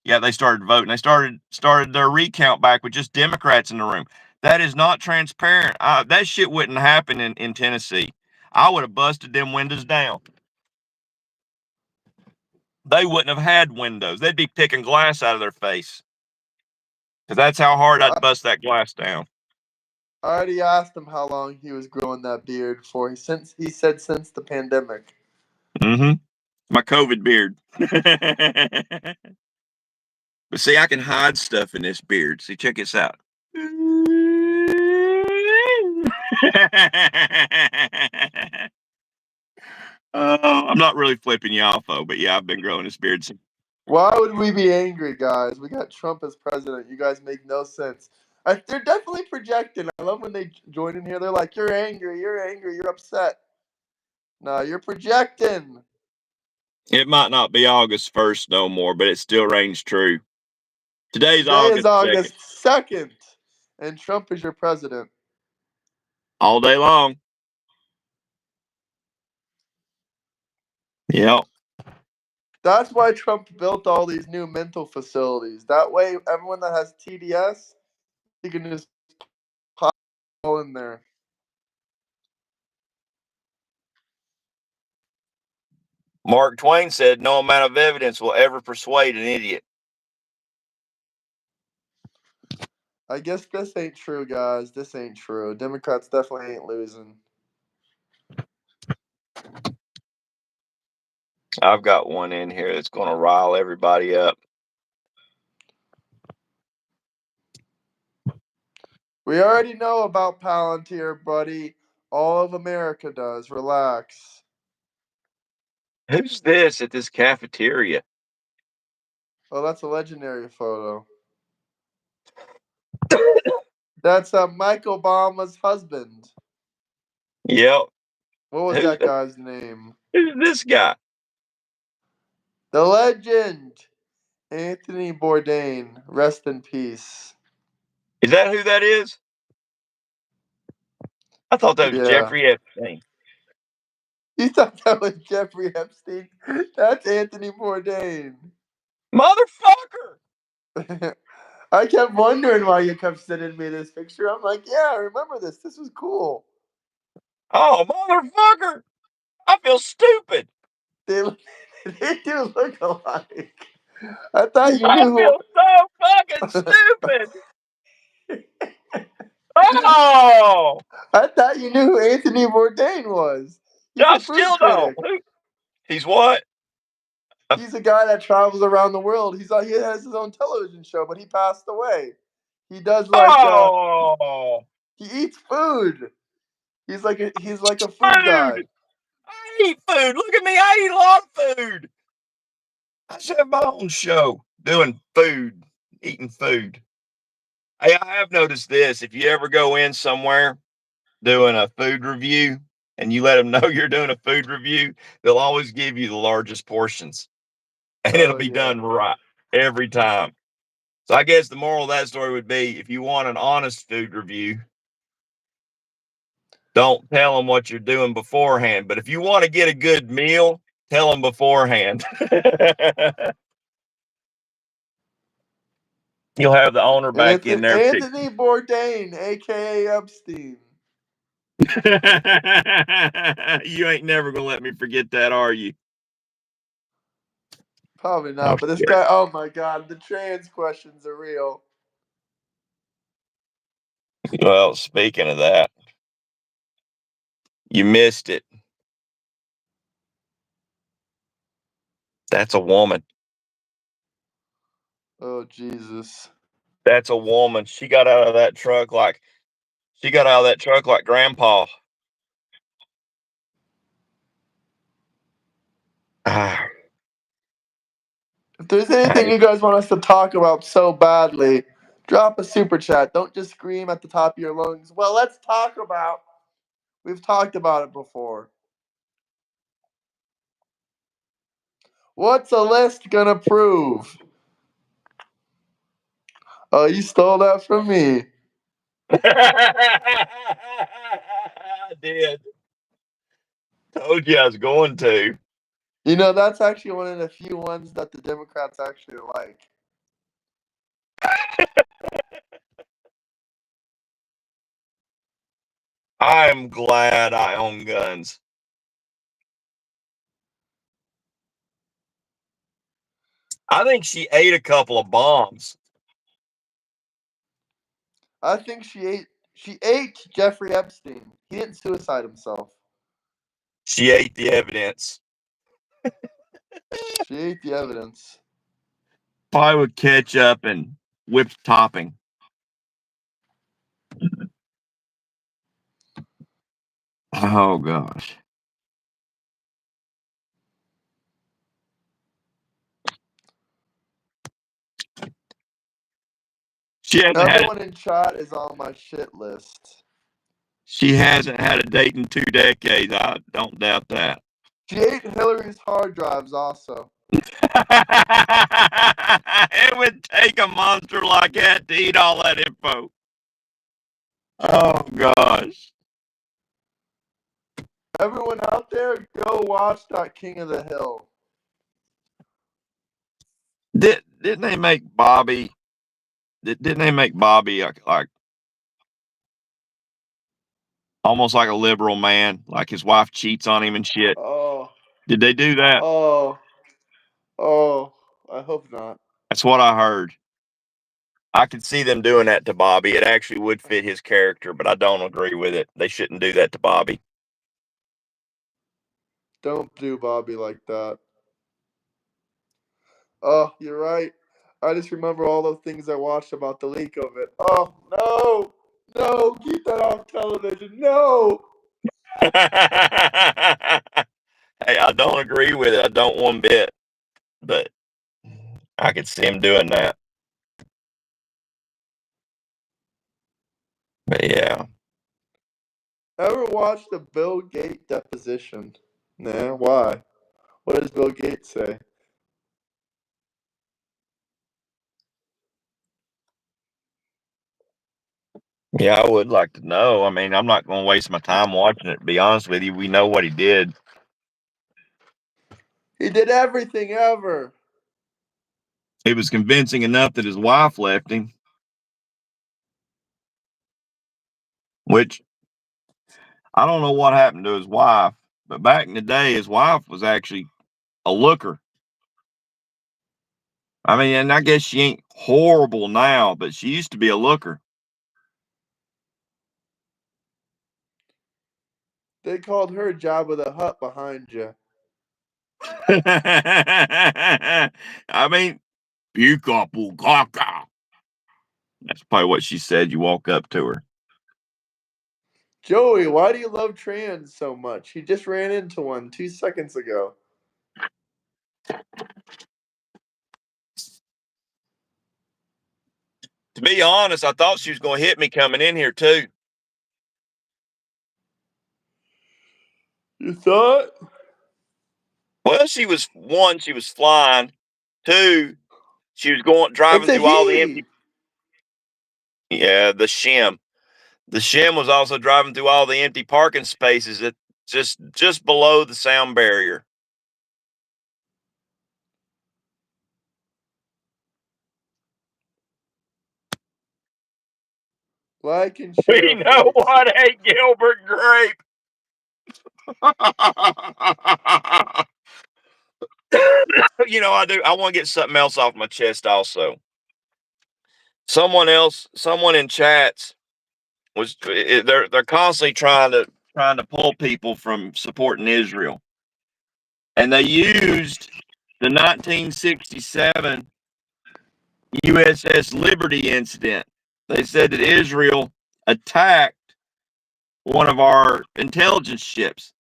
they started voting. They started their recount back with just Democrats in the room. That is not transparent. That shit wouldn't happen in Tennessee. I would have busted them windows down. They wouldn't have had windows. They'd be picking glass out of their face, because that's how hard I'd bust that glass down. I already asked him how long he was growing that beard for. He said since the pandemic. Mm-hmm. My COVID beard. But see, I can hide stuff in this beard. See, check this out. I'm not really flipping you off, though, but yeah, I've been growing this beard since Why would we be angry, guys? We got Trump as president. You guys make no sense. They're definitely projecting. I love when they join in here. They're like, "You're angry. You're angry. You're upset." No, you're projecting. It might not be August 1st no more, but it still reigns true. Today's Today is August 2nd. August 2nd, and Trump is your president. All day long. Yep. That's why Trump built all these new mental facilities. That way, everyone that has TDS, you can just pop all in there. Mark Twain said, "No amount of evidence will ever persuade an idiot." I guess this ain't true, guys. This ain't true. Democrats definitely ain't losing. I've got one in here that's going to rile everybody up. We already know about Palantir, buddy. All of America does. Relax. Who's this at this cafeteria? Oh, that's a legendary photo. That's Mike Obama's husband. Yep. What was Who's, that guy's name? who's this guy? The legend, Anthony Bourdain. Rest in peace. Is that who that is? I thought that was Yeah. Jeffrey Epstein. You thought that was Jeffrey Epstein? That's Anthony Bourdain. Motherfucker! I kept wondering why you kept sending me this picture. I'm like, yeah, I remember this. This was cool. Oh, motherfucker! I feel stupid. They they do look alike. I thought you I knew feel so fucking who. stupid. Oh, I thought you knew who Anthony Bourdain was. He's I a food still don't. critic. He's what? He's a guy that travels around the world. He has his own television show, but he passed away. He does Oh, he eats food. He's like a food guy. food. I eat food. Look at me. I eat a lot of food. I should have my own show doing food, eating food. Hey, I have noticed this. If you ever go in somewhere doing a food review and you let them know you're doing a food review, they'll always give you the largest portions and it'll Oh be yeah. done right every time. So I guess the moral of that story would be if you want an honest food review, don't tell them what you're doing beforehand. But if you want to get a good meal, tell them beforehand. You'll have the owner back in there. Anthony Bourdain, aka Epstein. You ain't never gonna let me forget that, are you? Probably Oh, not. But this shit. guy, oh my god, the trans questions are real. Well, speaking of that, you missed it. That's a woman. Oh Jesus. That's a woman. She got out of that truck like grandpa. Ah, If there's anything I- you guys want us to talk about so badly, drop a super chat. Don't just scream at the top of your lungs. Well, let's talk about. We've talked about it before. What's a list gonna prove? Oh, you stole that from me. I did. Told you I was going to. You know, that's actually one of the few ones that the Democrats actually like. I'm glad I own guns. I think she ate a couple of bombs. I think she ate Jeffrey Epstein. He didn't suicide himself. She ate the evidence. She ate the evidence. Pie with ketchup and whipped topping. Oh gosh. She hasn't had Everyone in chat is on my shit list. She hasn't had a date in 2 decades. I don't doubt that. She ate Hillary's hard drives also. It would take a monster like that to eat all that info. Oh gosh. Everyone out there, go watch that King of the Hill. Didn't they make Bobby? Didn't they make Bobby like almost like a liberal man? Like his wife cheats on him and shit. Oh, Did they do that? oh, I hope not. That's what I heard. I could see them doing that to Bobby. It actually would fit his character, but I don't agree with it. They shouldn't do that to Bobby. Don't do Bobby like that. Oh, you're right. I just remember all the things I watched about the leak of it. Oh, no, keep that off television. No. Hey, I don't agree with it. I don't one bit, but I could see him doing that. But yeah. Ever watched the Bill Gates deposition? Nah, why? What does Bill Gates say? Yeah, I would like to know. I mean, I'm not going to waste my time watching it. To be honest with you, we know what he did. He did everything ever. It was convincing enough that his wife left him, which I don't know what happened to his wife, but back in the day, his wife was actually a looker. I mean, and I guess she ain't horrible now, but she used to be a looker. They called her Jabba the Hutt behind you. I mean, Pika. That's probably what she said. You walk up to her. Joey, why do you love trans so much? He just ran into one 2 seconds ago. To be honest, I thought she was going to hit me coming in here too. You thought? Well, she was flying. Two, she was driving It's a through all the empty. he. Yeah, the shim. The shim was also driving through all the empty parking spaces at just below the sound barrier. Like and We share, know folks. what a Gilbert grape. You know, I do. I want to get something else off my chest also. Someone in chats they're constantly trying to pull people from supporting Israel. And they used the 1967 USS Liberty incident. They said that Israel attacked one of our intelligence ships.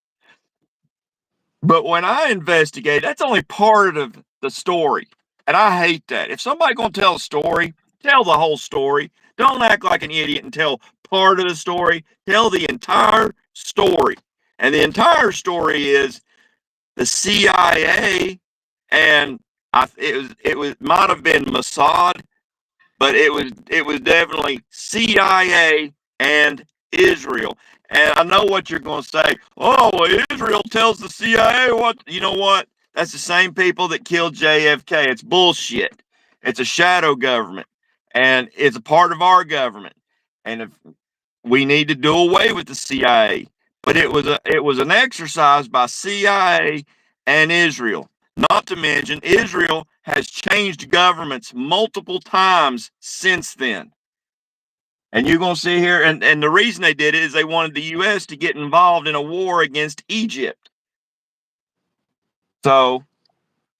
But when I investigate, that's only part of the story. And I hate that. If somebody's going to tell a story, tell the whole story. Don't act like an idiot and tell part of the story. Tell the entire story. And the entire story is the CIA and it might have been Mossad, but it was definitely CIA and Israel. And I know what you're going to say. Oh, well, Israel tells the CIA what. You know what? That's the same people that killed JFK. It's bullshit. It's a shadow government, and it's a part of our government. And if we need to do away with the CIA, but it was an exercise by CIA and Israel. Not to mention, Israel has changed governments multiple times since then. And you're going to see here, and the reason they did it is they wanted the U.S. to get involved in a war against Egypt. So,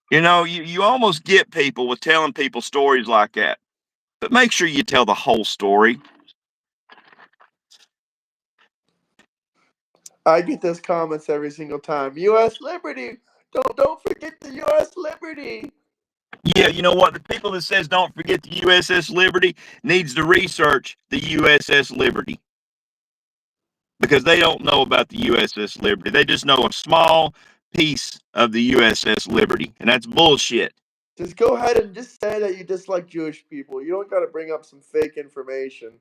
you almost get people with telling people stories like that. But make sure you tell the whole story. I get those comments every single time. U.S. Liberty. Don't forget the U.S. Liberty. Yeah, you know what? The people that says don't forget the USS Liberty needs to research the USS Liberty because they don't know about the USS Liberty. They just know a small piece of the USS Liberty, and that's bullshit. Just go ahead and just say that you dislike Jewish people. You don't got to bring up some fake information.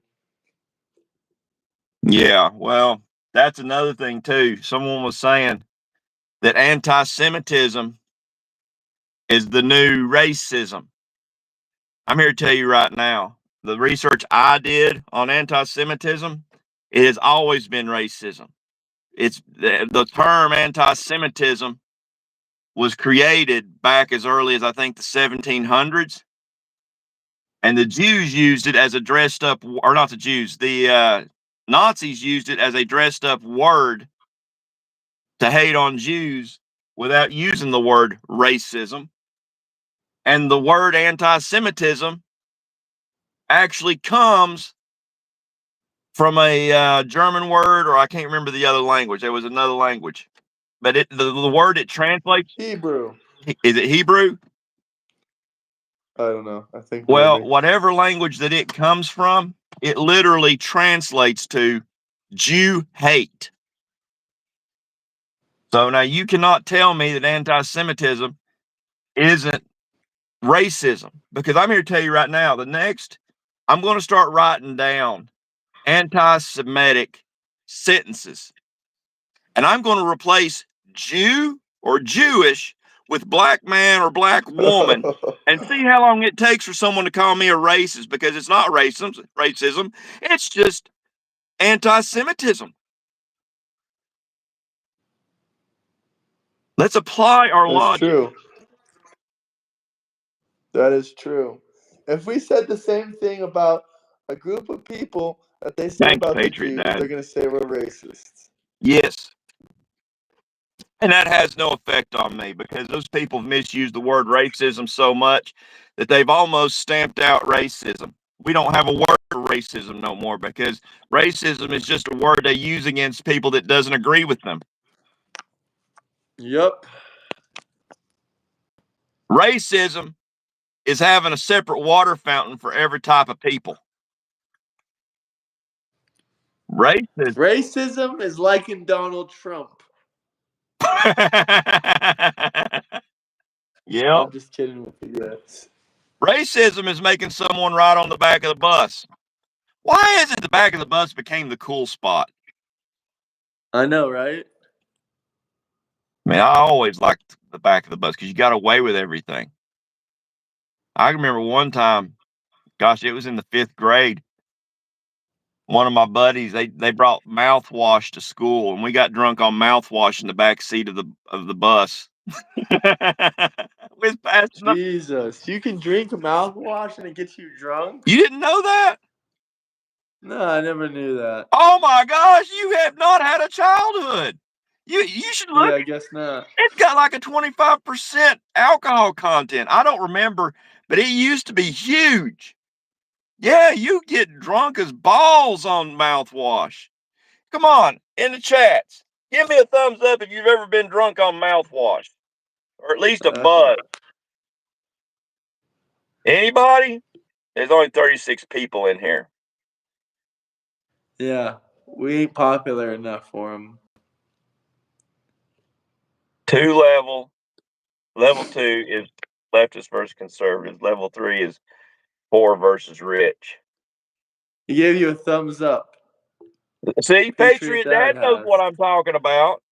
Yeah, well, that's another thing too. Someone was saying that anti-Semitism is the new racism. I'm here to tell you right now, the research I did on anti-Semitism, it has always been racism. It's the term anti-Semitism was created back as early as I think the 1700s, and the Jews used it as a dressed up, or not the Jews, the Nazis used it as a dressed up word to hate on Jews without using the word racism. And the word anti-Semitism actually comes from a German word, or I can't remember the other language. There was another language, but the word it translates, Hebrew. is it Hebrew? I don't know. I think Well, maybe. whatever language that it comes from, it literally translates to Jew hate. So now you cannot tell me that anti-Semitism isn't racism, because I'm here to tell you right now, I'm going to start writing down anti-Semitic sentences, and I'm going to replace Jew or Jewish with black man or black woman, and see how long it takes for someone to call me a racist, because it's not racism, it's just anti-Semitism. Let's apply our That's logic. true. That is true. If we said the same thing about a group of people that they say Thanks, about the Patriot Jews, they're Dad. going to say we're racists. Yes. And that has no effect on me because those people misuse the word racism so much that they've almost stamped out racism. We don't have a word for racism no more because racism is just a word they use against people that doesn't agree with them. Yep. Racism is having a separate water fountain for every type of people. Racism. Racism is liking Donald Trump. Yeah. I'm just kidding with you guys. Racism is making someone ride on the back of the bus. Why is it the back of the bus became the cool spot? I know, right? I mean, I always liked the back of the bus because you got away with everything. I remember one time, gosh, it was in the 5th grade. One of my buddies, they brought mouthwash to school, and we got drunk on mouthwash in the back seat of the bus. We was passing them. Jesus. You can drink mouthwash and it gets you drunk? You didn't know that? No, I never knew that. Oh my gosh, you have not had a childhood. You should Yeah, look. I guess not. It's got like a 25% alcohol content. I don't remember, but it used to be huge. Yeah, you get drunk as balls on mouthwash. Come on, in the chats. Give me a thumbs up if you've ever been drunk on mouthwash, or at least a buzz. Anybody? There's only 36 people in here. Yeah, we ain't popular enough for them. 2 level. Level 2 is leftist versus conservative. Level 3 is poor versus rich. He gave you a thumbs up. See, Patriot Patriot Dad Dad knows has. what I'm talking about.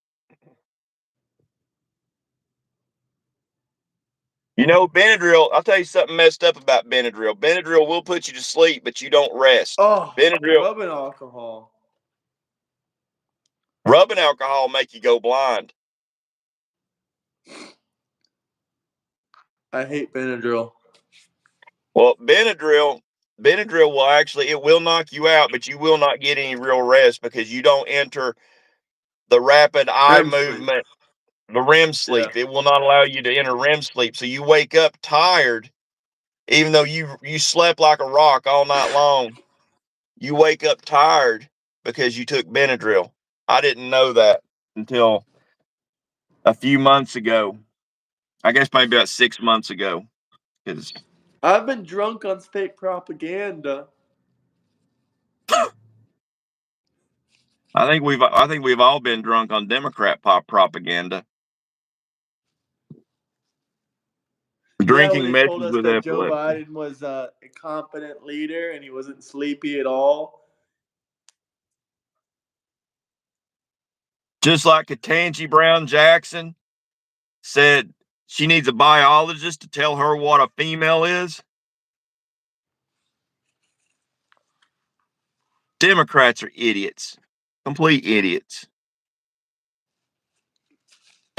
You know, Benadryl, I'll tell you something messed up about Benadryl. Benadryl will put you to sleep, but you don't rest. Oh, Benadryl, rubbing alcohol. rubbing alcohol make you go blind. I hate Benadryl. Well, Benadryl will actually, it will knock you out, but you will not get any real rest because you don't enter the rapid eye REM sleep. movement, the REM sleep. Yeah. It will not allow you to enter REM sleep. So you wake up tired, even though you slept like a rock all night long. You wake up tired because you took Benadryl. I didn't know that until a few months ago. I guess maybe about 6 months ago. Because I've been drunk on state propaganda. I think we've all been drunk on Democrat pop propaganda. Yeah, when Drinking they told messes us with that Joe epilepsy. Biden was a competent leader and he wasn't sleepy at all. Just like Ketanji Brown Jackson said she needs a biologist to tell her what a female is. Democrats are idiots, complete idiots.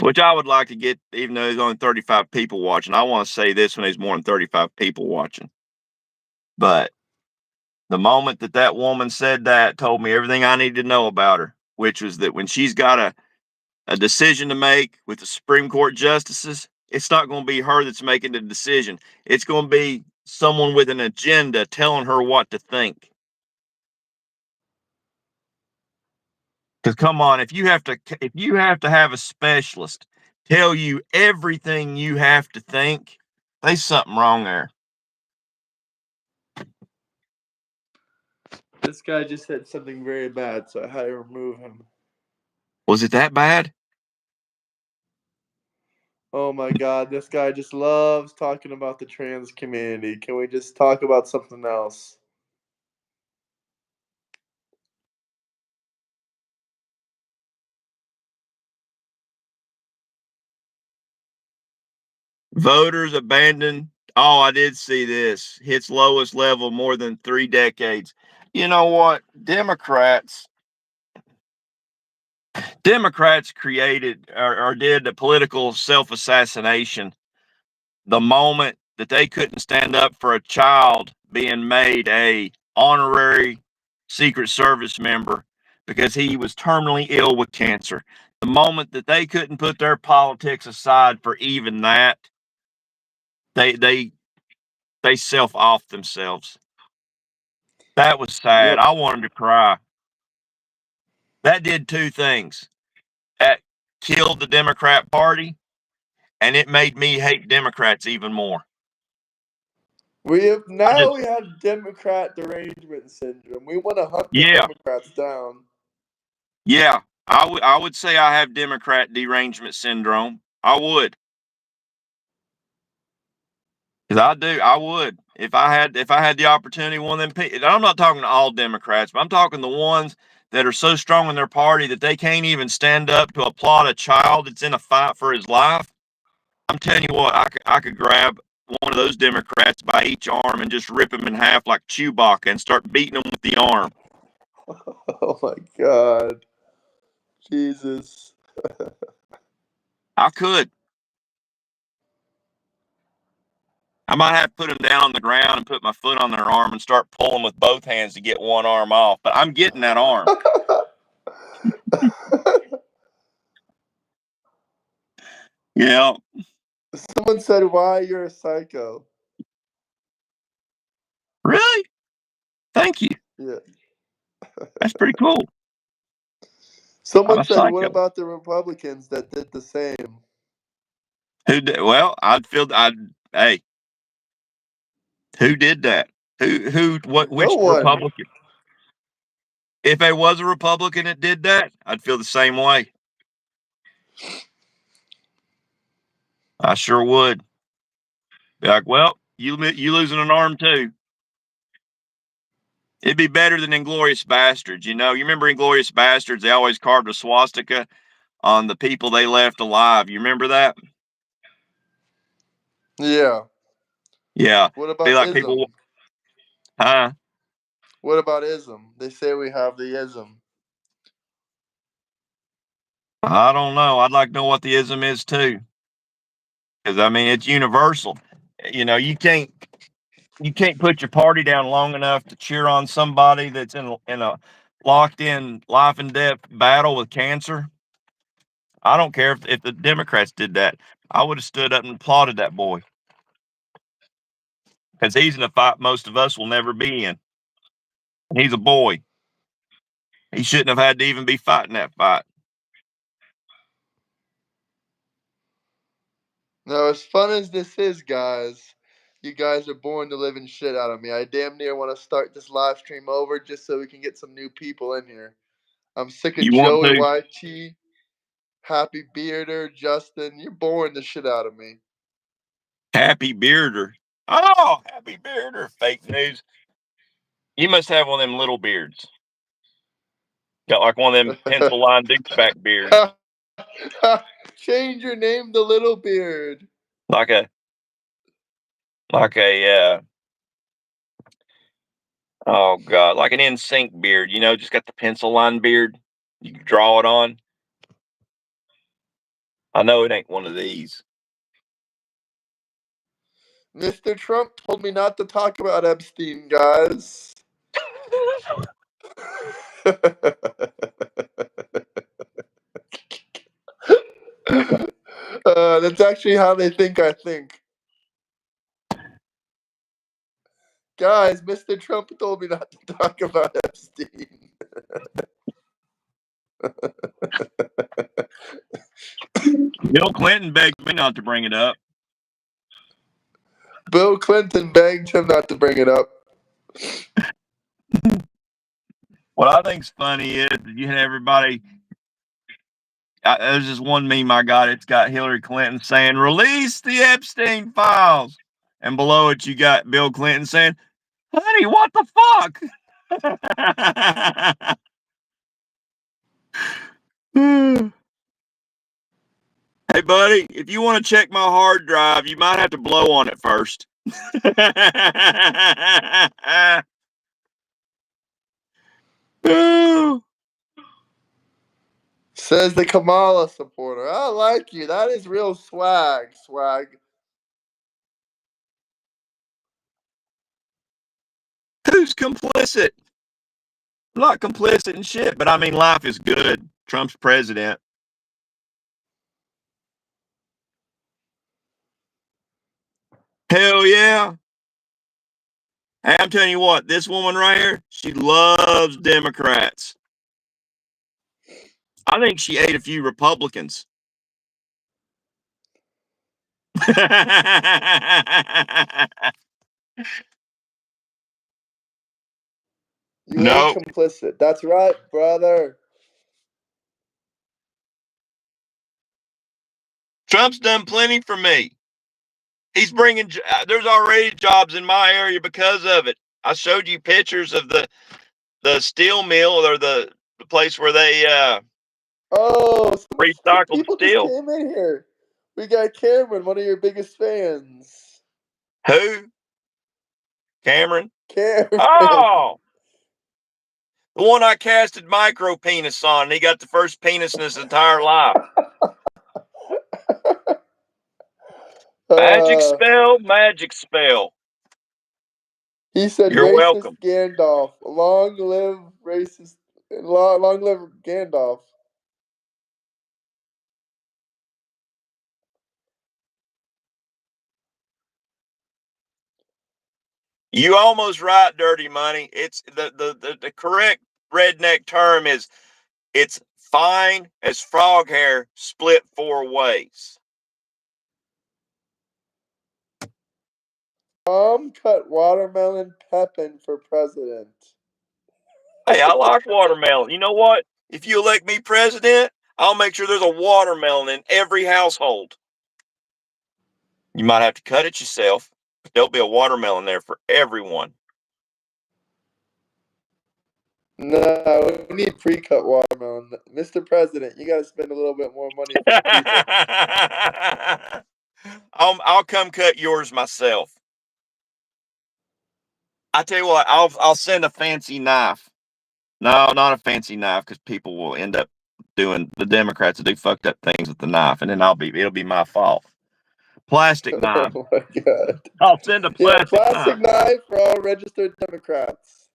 Which I would like to get, even though there's only 35 people watching. I want to say this when there's more than 35 people watching. But the moment that that woman said that, told me everything I needed to know about her, which was that when she's got a decision to make with the Supreme Court justices, it's not going to be her that's making the decision. It's going to be someone with an agenda telling her what to think. Because come on, if you have to have a specialist tell you everything you have to think, there's something wrong there. This guy just said something very bad, so I had to remove him. Was it that bad? Oh my god, this guy just loves talking about the trans community. Can we just talk about something else? Voters abandon. Oh, I did see this. Hits lowest level more than 3 decades. You know what? Democrats created or did a political self assassination the moment that they couldn't stand up for a child being made a honorary Secret Service member because he was terminally ill with cancer. The moment that they couldn't put their politics aside for even that, they self off themselves. That was sad. Yep. I wanted to cry. That did two things. That killed the Democrat Party, and it made me hate Democrats even more. We I just, have Democrat derangement syndrome. We want to hunt the yeah, Democrats down. yeah. I would say I have Democrat derangement syndrome. I would, because I do. I would if I had the opportunity. One of them. I'm not talking to all Democrats, but I'm talking the ones that are so strong in their party that they can't even stand up to applaud a child that's in a fight for his life. I'm telling you what, I could grab one of those Democrats by each arm and just rip him in half like Chewbacca and start beating him with the arm. Oh my god. Jesus. I could. I might have to put them down on the ground and put my foot on their arm and start pulling with both hands to get one arm off. But I'm getting that arm. Yeah. Someone said, "Why you're a psycho?" Really? Thank you. Yeah. That's pretty cool. I'm Someone a said, "What psycho. about the Republicans that did the same?" Who did? Well, hey, who did that? No Which one. Republican? If there was a Republican that did that, I'd feel the same way. I sure would. Be like, well, you losing an arm too. It'd be better than Inglorious Bastards. You remember Inglorious Bastards? They always carved a swastika on the people they left alive. You remember that? Yeah. Yeah. What Be about like people, ism? huh? What about ism? They say we have the ism. I don't know. I'd like to know what the ism is too. Because I mean, it's universal. You know, you can't put your party down long enough to cheer on somebody that's in a locked in life and death battle with cancer. I don't care if the Democrats did that. I would have stood up and applauded that boy because he's in a fight most of us will never be in. He's a boy. He shouldn't have had to even be fighting that fight. Now, as fun as this is, guys, You guys are born to living shit out of me. I damn near want to start this live stream over just so we can get some new people in here. I'm sick of You want Joey to? YT, Happy Bearder, Justin. You're boring the shit out of me. Happy Bearder. Oh, Happy Bearder. Fake news. You must have one of them little beards. Got like one of them pencil line douchebag beards. Change your name to Little Beard. Like a oh god, like an NSYNC beard, just got the pencil line beard. You can draw it on. I know it ain't one of these. Mr. Trump told me not to talk about Epstein, guys. That's actually how they think I think. Guys, Mr. Trump told me not to talk about Epstein. Bill Clinton begged me not to bring it up. Bill Clinton begged him not to bring it up. What I think's funny is you had everybody. There's this one meme I got. It's got Hillary Clinton saying, "Release the Epstein files," and below it you got Bill Clinton saying, "Honey, what the fuck?" Hey, buddy, if you want to check my hard drive, you might have to blow on it first. Says the Kamala supporter. I like you. That is real swag. Who's complicit? I'm not complicit in shit, but I mean, life is good. Trump's president. Hell yeah. Hey, I'm telling you what, this woman right here, she loves Democrats. I think she ate a few Republicans. You No, ain't complicit. That's right, brother. Trump's done plenty for me. He's bringing, there's already jobs in my area because of it. I showed you pictures of the steel mill or the place where they Oh, some recycled people just steel. came in here. We got Cameron, one of your biggest fans. Who? Cameron? Cameron. Oh, the one I casted micro penis on, and he got the first penis in his entire life. Magic spell, magic spell. He said, You're "Racist welcome. Gandalf. Long live racist. Long live Gandalf." You almost right, Dirty Money. It's the correct redneck term is it's fine as frog hair split 4 ways. Mom cut watermelon Pepin for president. Hey, I like watermelon. You know what? If you elect me president, I'll make sure there's a watermelon in every household. You might have to cut it yourself, but there'll be a watermelon there for everyone. No, we need pre-cut watermelon. Mr. President, you got to spend a little bit more money for the people. I'll come cut yours myself. I tell you what, I'll send a fancy knife. No, not a fancy knife, because people will end up doing the Democrats will do fucked up things with the knife, and then it'll be my fault. Plastic knife. Oh my god. I'll send a Yeah, plastic plastic knife. knife for all registered Democrats.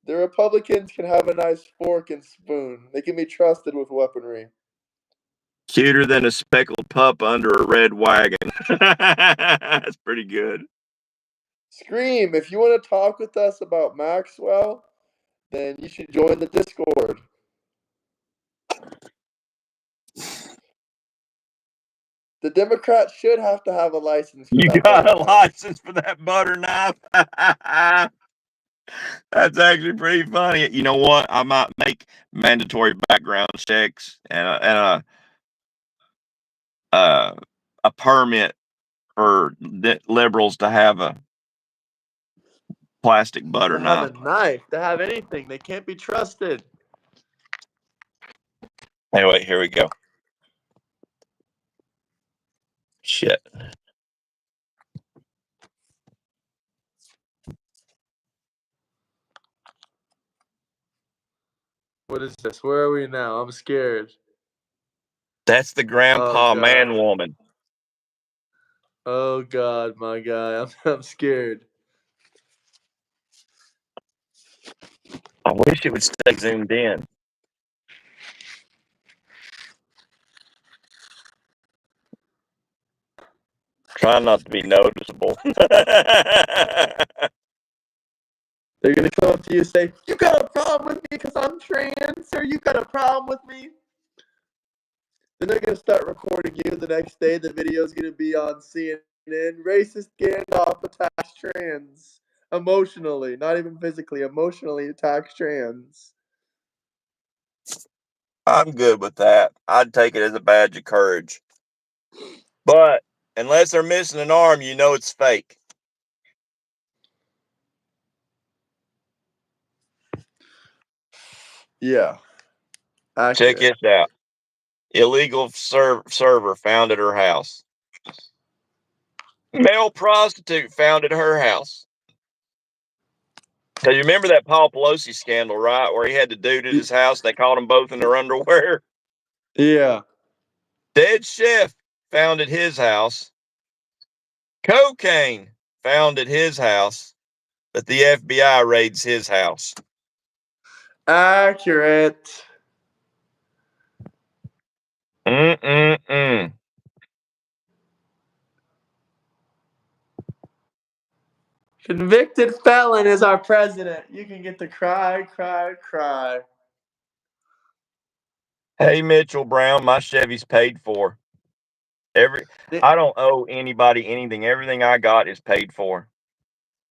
The Republicans can have a nice fork and spoon. They can be trusted with weaponry. Cuter than a speckled pup under a red wagon. That's pretty good. Scream, if you want to talk with us about Maxwell, then you should join the Discord. The Democrats should have to have a license for You that got butter a knife. license for that butter knife? That's actually pretty funny. You know what? I might make mandatory background checks and a permit for liberals to have a plastic butter To have a knife. knife, to have anything, they can't be trusted. Anyway, here we go. Shit. What is this? Where are we now? I'm scared. That's the Oh grandpa god. man woman. Oh god, my guy. I'm scared. I wish it would stay zoomed in. Try not to be noticeable. They're gonna come up to you and say, "You got a problem with me because I'm trans, or you got a problem with me?" Then they're gonna start recording you the next day. The video's gonna be on CNN. Racist Gandalf attacks trans emotionally, not even physically. Emotionally attacks trans. I'm good with that. I'd take it as a badge of courage. But unless they're missing an arm, you know it's fake. Yeah, Check accurate. this out. Illegal server found at her house. Male prostitute found at her house. Because you remember that Paul Pelosi scandal, right? Where he had the dude at his house. They caught them both in their underwear. Yeah. Dead chef found at his house. Cocaine found at his house. But the FBI raids his house. Accurate. Mm-mm-mm. Convicted felon is our president. You can get to cry, cry, cry. Hey, Mitchell Brown, my Chevy's paid for. Eh, I don't owe anybody anything. Everything I got is paid for.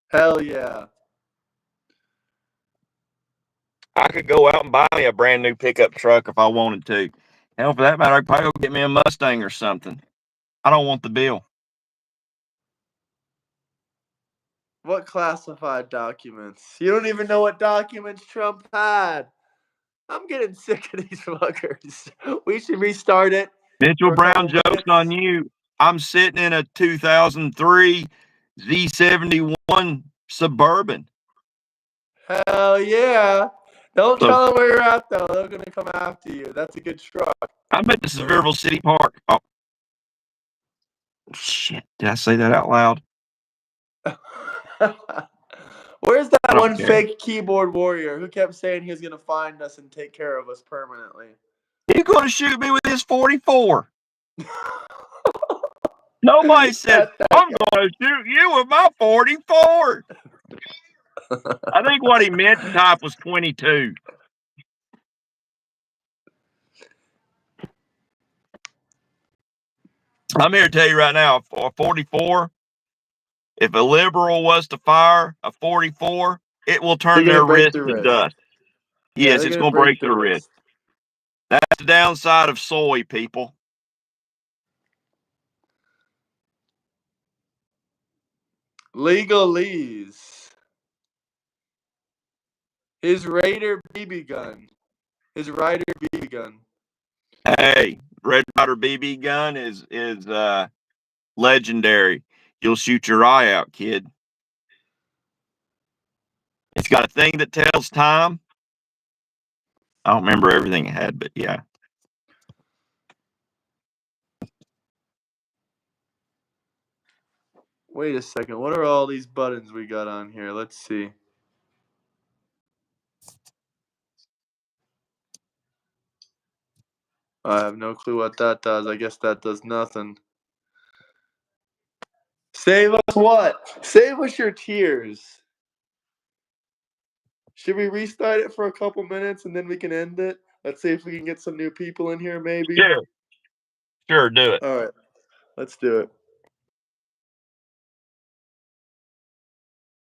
Hell yeah. I could go out and buy me a brand new pickup truck if I wanted to. Hell, for that matter, I could probably go get me a Mustang or something. I don't want the bill. What classified documents? You don't even know what documents Trump had. I'm getting sick of these fuckers. We should restart it Mitchell for a Brown, couple joke's on minutes. you. I'm sitting in a 2003 Z71 Suburban. Hell yeah. Don't So tell them where you're at, though. They're going to come after you. That's a good truck. I'm at the Sevierville City Park. Oh, shit. Did I say that out loud? Where's I that don't one care. fake keyboard warrior who kept saying he was going to find us and take care of us permanently? He's going to shoot me with his 44. Nobody said, That I'm guy. going to shoot you with my 44. I think what he meant to type was 22. I'm here to tell you right now, a 44, if a liberal was to fire a 44, it will They're turn going to their break wrist the to wrist. dust. Yeah, Yes, they're it's going to going to break break the their wrist. wrist. That's the downside of soy, people. Legalese. His Raider BB gun. His Ryder BB gun. Hey, Red Ryder BB gun is legendary. You'll shoot your eye out, kid. It's got a thing that tells time. I don't remember everything it had, but yeah. Wait a second. What are all these buttons we got on here? Let's see. I have no clue what that does. I guess that does nothing. Save us what? Save us your tears. Should we restart it for a couple minutes and then we can end it? Let's see if we can get some new people in here, maybe. Sure, sure, do it. All right. Let's do it.